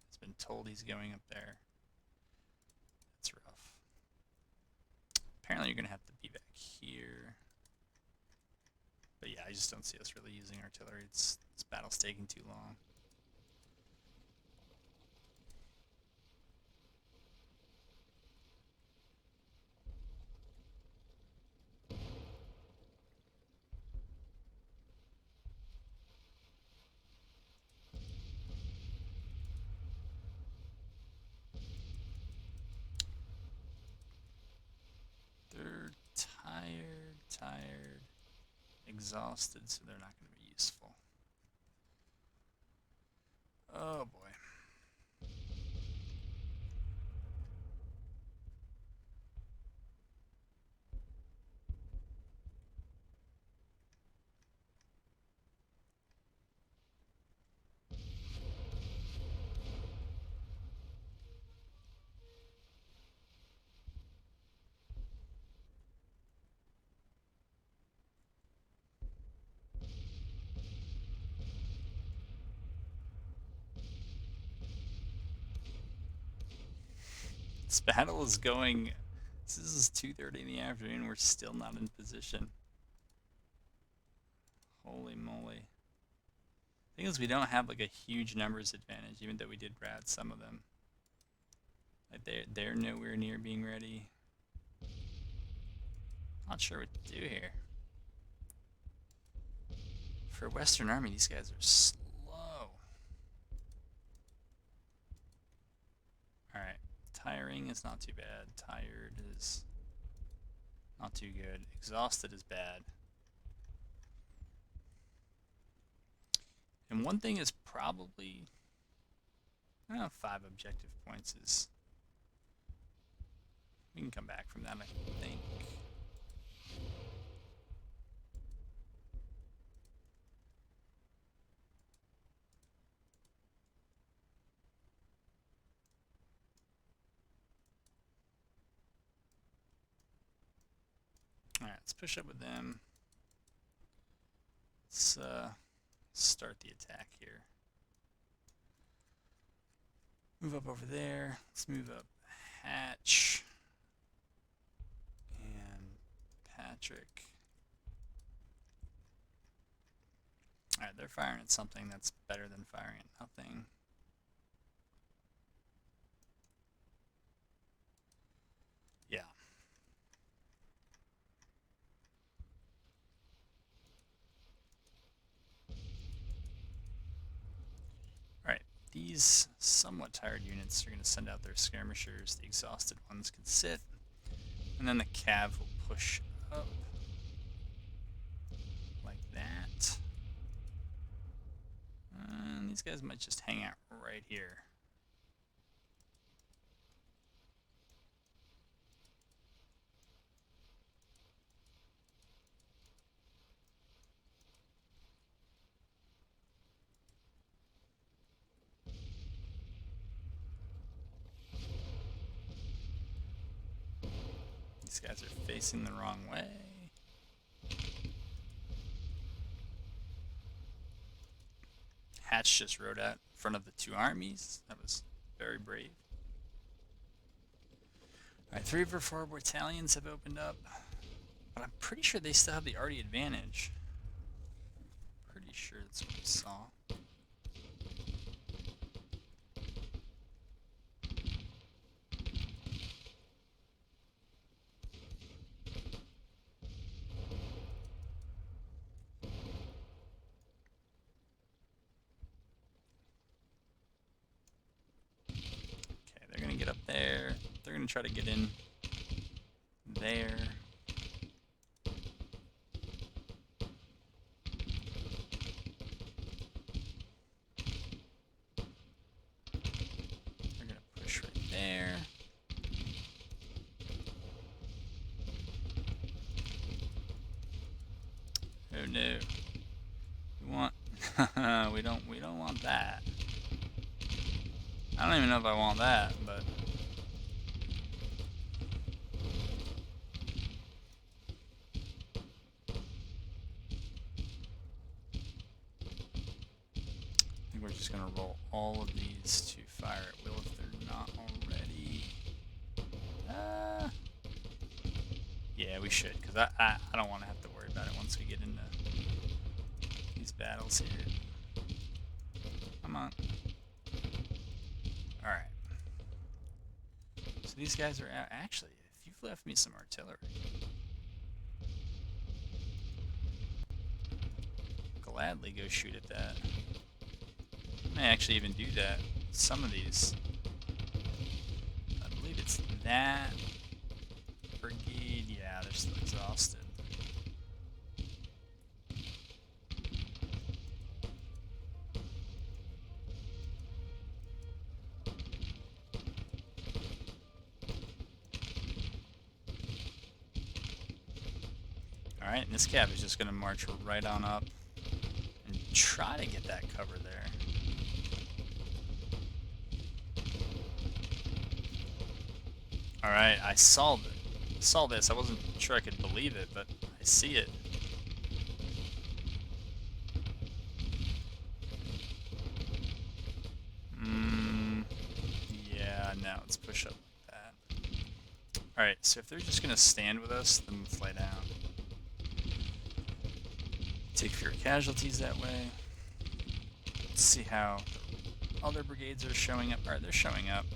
S1: has been told he's going up there. That's rough. Apparently you're gonna have to be back here. But yeah, I just don't see us really using artillery. This battle's taking too long. They're tired, exhausted, so they're not going to be useful. Oh boy. This battle is going... This is 2:30 in the afternoon. We're still not in position. Holy moly. The thing is, we don't have like a huge numbers advantage, even though we did rat some of them. Like they're nowhere near being ready. Not sure what to do here. For Western Army, these guys are slow. Alright. Tiring is not too bad. Tired is not too good. Exhausted is bad. And one thing is probably... 5 objective points is... We can come back from that, I think. Alright, let's push up with them. Let's start the attack here. Move up over there. Let's move up Hatch and Patrick. Alright, they're firing at something that's better than firing at nothing. Yeah. Alright, these somewhat tired units are going to send out their skirmishers. The exhausted ones can sit. And then the cav will push up. Like that. And these guys might just hang out right here. These guys are facing the wrong way. Hatch just rode out in front of the two armies. That was very brave. Alright, 3 of our 4 battalions have opened up. But I'm pretty sure they still have the arty advantage. Pretty sure that's what we saw. Get up there. They're gonna try to get in there. They're gonna push right there. Oh no. We want we don't want that. I don't even know if I want that, but I think we're just gonna roll all of these to fire at will if they're not already. Yeah, we should, because I don't want to have to worry about it once we get into these battles here. Come on. Alright. So these guys are out. Actually, if you've left me some artillery, I'll gladly go shoot at that. I may actually even do that. Some of these. I believe it's that brigade. Yeah, they're still exhausted. Alright, and this cab is just going to march right on up and try to get that cover there. Alright, I saw this. I wasn't sure I could believe it, but I see it. Yeah, now let's push up like that. Alright, so if they're just going to stand with us, then let's lay down. Take fewer casualties that way. Let's see how the other brigades are showing up. Alright, they're showing up.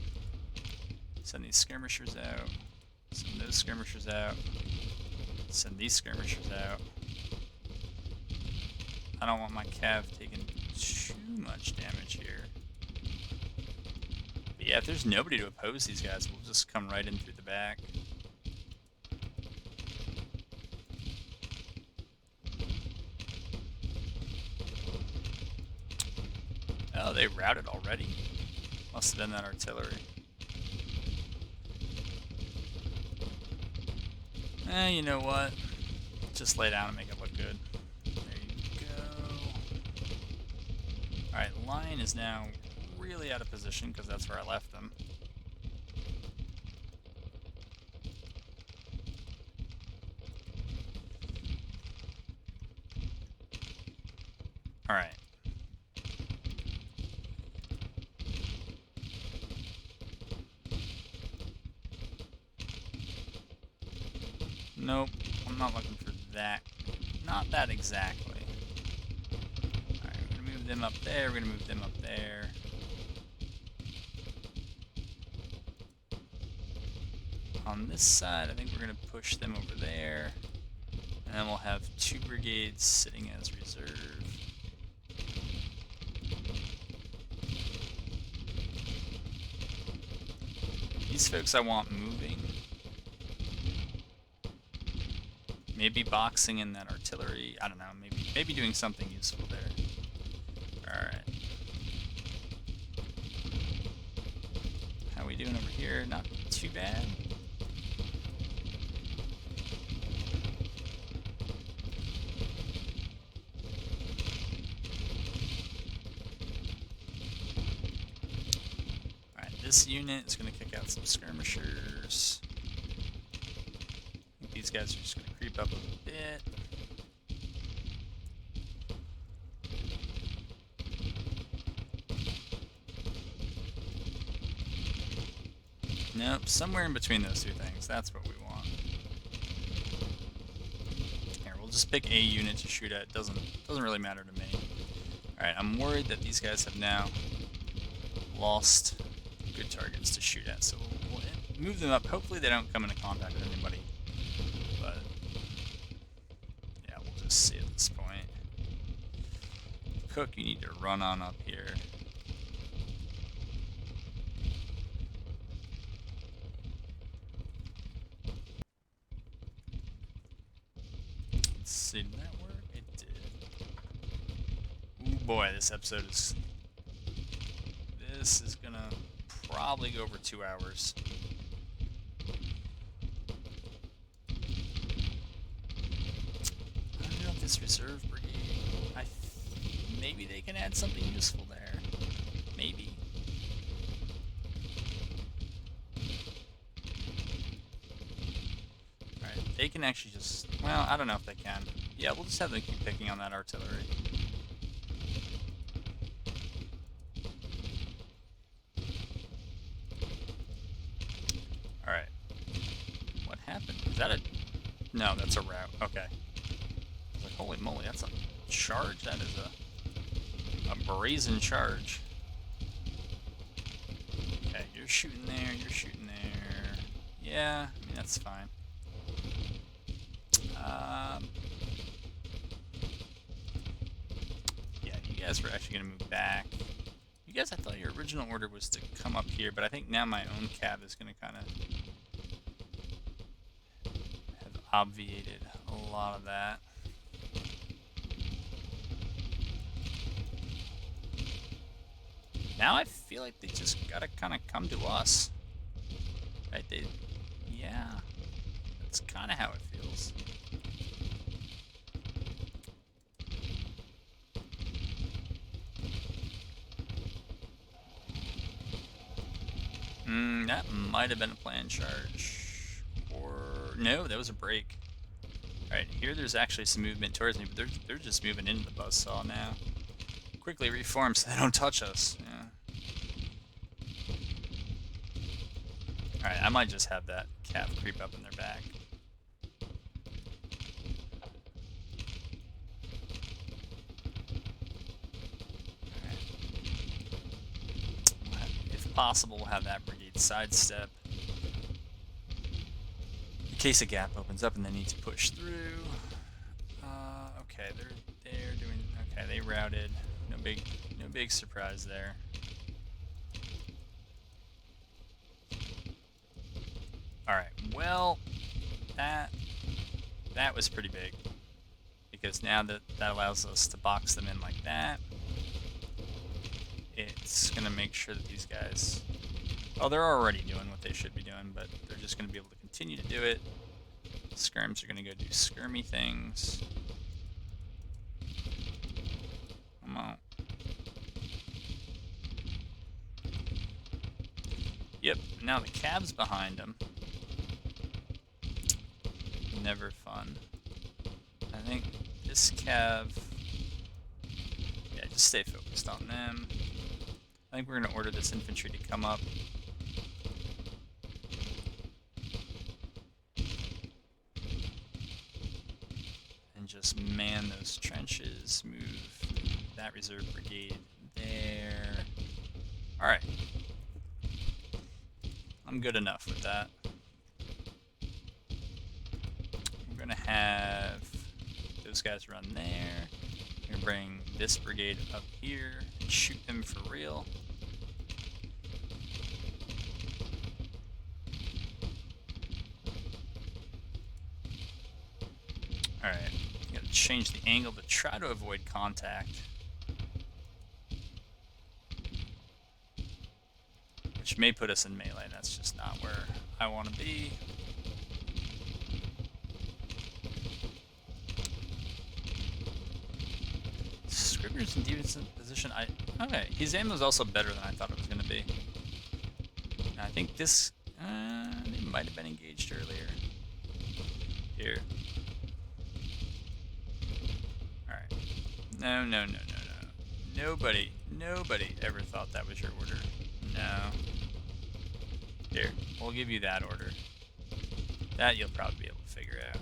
S1: Send these skirmishers out. Send those skirmishers out. Send these skirmishers out. I don't want my cav taking too much damage here. But yeah, if there's nobody to oppose these guys, we'll just come right in through the back. Oh, they routed already. Must have been that artillery. You know what? Just lay down and make it look good. There you go. Alright, line is now really out of position because that's where I left them. Alright. Nope, I'm not looking for that. Not that exactly. Alright, we're going to move them up there, we're going to move them up there. On this side, I think we're going to push them over there. And then we'll have 2 brigades sitting as reserve. These folks I want moving. Maybe boxing in that artillery. I don't know. Maybe doing something useful there. Alright. How are we doing over here? Not too bad. Alright, this unit is going to kick out some skirmishers. these guys are just going to creep up a bit. Nope, somewhere in between those two things. That's what we want. Here, we'll just pick a unit to shoot at. Doesn't really matter to me. Alright, I'm worried that these guys have now lost good targets to shoot at, so we'll move them up. Hopefully they don't come into contact with anybody. But yeah, we'll just see at this point. Cook, you need to run on up here. Let's see, did that work? It did. Ooh boy, this is gonna probably go over 2 hours. I don't know if this reserve brigade, maybe they can add something useful there. Maybe. Alright, they can actually just, well, I don't know if they can. Yeah, we'll just have them keep picking on that artillery. Alright. What happened? Is that a... No, that's a route. Okay. I was like, holy moly, that's a charge? That is a brazen charge. Okay, you're shooting there, you're shooting there. Yeah, I mean, that's fine. Yeah, you guys were actually going to move back. You guys, I thought your original order was to come up here, but I think now my own cab is going to kind of have obviated a lot of that. Now I feel like they just gotta kind of come to us. Right? Yeah. That's kind of how it feels. That might have been a planned charge. Or... no, that was a break. Alright, here there's actually some movement towards me, but they're just moving into the buzzsaw now. Quickly reform so they don't touch us. Yeah. Alright, I might just have that cap creep up in their back. If possible, we'll have that brigade sidestep. In case a gap opens up and they need to push through. Okay, they're doing... okay, they routed. No big surprise there. Alright, well, that was pretty big. Because now that allows us to box them in like that, it's going to make sure that these guys... well, they're already doing what they should be doing, but they're just going to be able to continue to do it. Skirms are going to go do skirmy things. Come on. Yep, now the cab's behind them. Never fun. I think this cab... yeah, just stay focused on them. I think we're going to order this infantry to come up. And just man those trenches, move that reserve brigade there. Alright. I'm good enough with that. We're going to have those guys run there. We're going to bring this brigade up here and shoot them for real. Alright, gotta change the angle to try to avoid contact. Which may put us in melee, that's just not where I want to be. Scribner's in defensive position. Okay, his aim was also better than I thought it was going to be. And I think this... they might have been engaged earlier. Here. Alright. No, no, no, no, no. Nobody ever thought that was your order. No. Here, we'll give you that order. That you'll probably be able to figure out.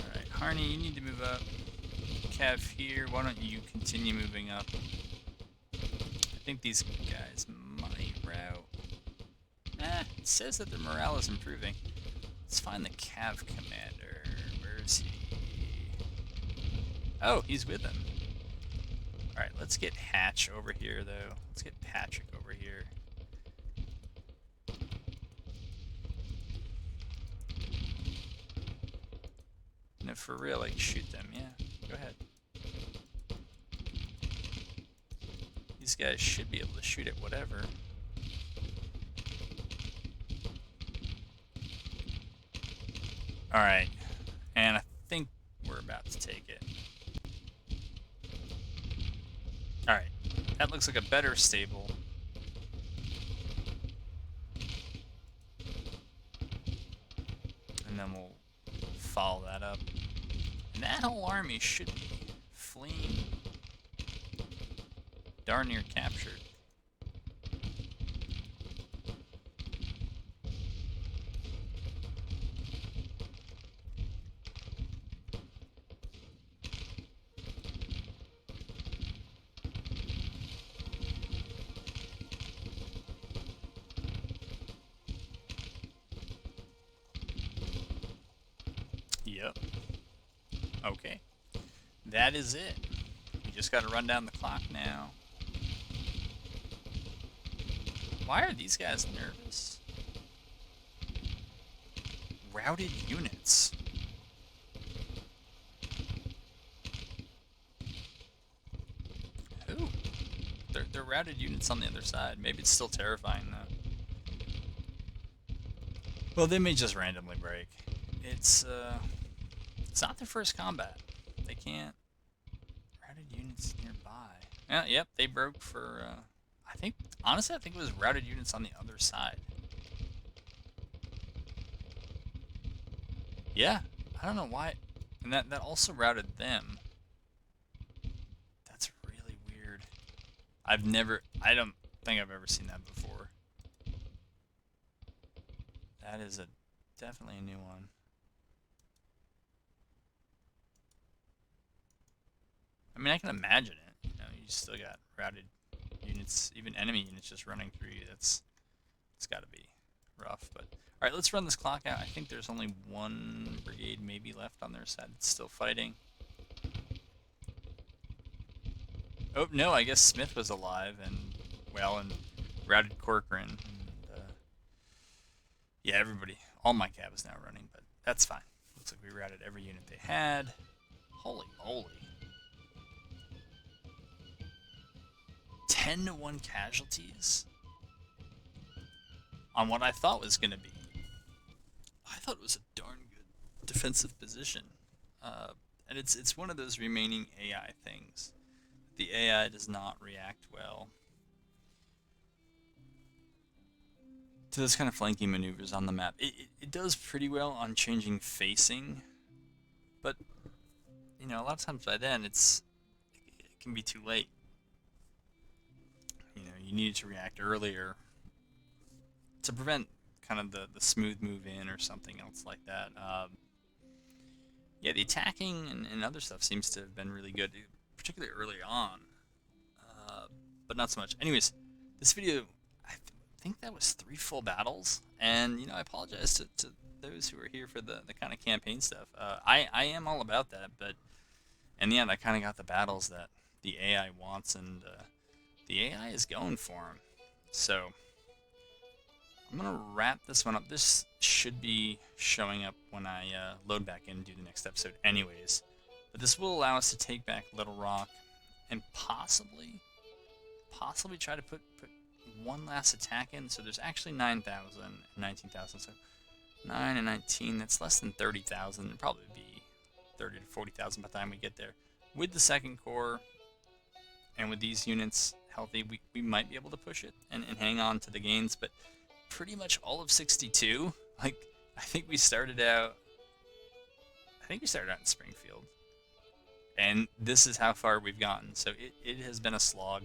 S1: Alright, Harney, you need to move up. Kev here, why don't you continue moving up? I think these guys might route. It says that their morale is improving. Let's find the Cav commander. Where is he? Oh, he's with them. Alright, let's get Hatch over here, though. Let's get Patrick over here. No, for real, like, shoot them, yeah. Go ahead. These guys should be able to shoot at whatever. Alright, and I think we're about to take it. Alright, that looks like a better stable. And then we'll follow that up. And that whole army should be fleeing darn near captured. Yep. Okay. That is it. We just got to run down the clock now. Why are these guys nervous? Routed units. Who? They're routed units on the other side. Maybe it's still terrifying though. Well, they may just randomly break. It's not their first combat. They can't. Routed units nearby. Yeah, yep, they broke for, honestly, I think it was routed units on the other side. Yeah, I don't know why. And that also routed them. That's really weird. I don't think I've ever seen that before. That is definitely a new one. I mean, I can imagine it. You know, you still got routed units, even enemy units just running through you. It's got to be rough. But all right, let's run this clock out. I think there's only one brigade maybe left on their side that's still fighting. Oh no, I guess Smith was alive and routed Corcoran. And, yeah, everybody, all my cab is now running, but that's fine. Looks like we routed every unit they had. Holy moly. 10-1 casualties on what I thought was going to be. I thought it was a darn good defensive position. And it's one of those remaining AI things. The AI does not react well to those kind of flanking maneuvers on the map. It does pretty well on changing facing, but you know, a lot of times by then it can be too late. You know, you need to react earlier to prevent kind of the smooth move in or something else like that. Yeah, the attacking and other stuff seems to have been really good, particularly early on, but not so much. Anyways, this video, I think that was 3 full battles, and you know, I apologize to those who are here for the kind of campaign stuff. I am all about that, but in the end, I kind of got the battles that the AI wants, and the AI is going for them. So I'm gonna wrap this one up. This should be showing up when I load back in and do the next episode anyways. But this will allow us to take back Little Rock and possibly try to put one last attack in. So there's actually 9,000 and 19,000. So 9 and 19, that's less than 30,000. It'll probably be 30 to 40,000 by the time we get there. With the second core and with these units healthy, we might be able to push it and hang on to the gains. But pretty much all of 62. Like, I think we started out. I think we started out in Springfield, and this is how far we've gotten. So it has been a slog,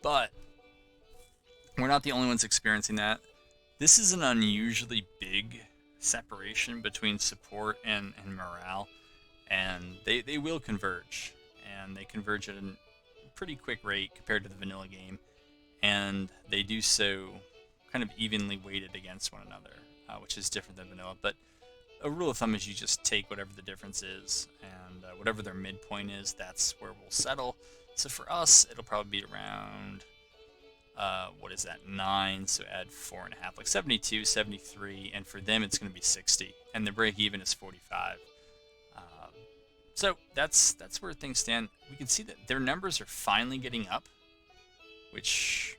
S1: but we're not the only ones experiencing that. This is an unusually big separation between support and morale, and they will converge, and they converge at a pretty quick rate compared to the vanilla game, and they do so kind of evenly weighted against one another, which is different than vanilla. But a rule of thumb is you just take whatever the difference is, and whatever their midpoint is, that's where we'll settle. So for us, it'll probably be around, what is that, 9, so add 4.5, like 72, 73, and for them it's going to be 60, and the break even is 45. So that's where things stand. We can see that their numbers are finally getting up, which,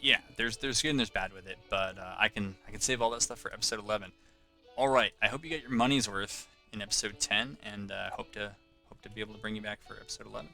S1: yeah, there's good and there's bad with it, but I can save all that stuff for episode 11. All right, I hope you got your money's worth in episode 10, and hope to be able to bring you back for episode 11.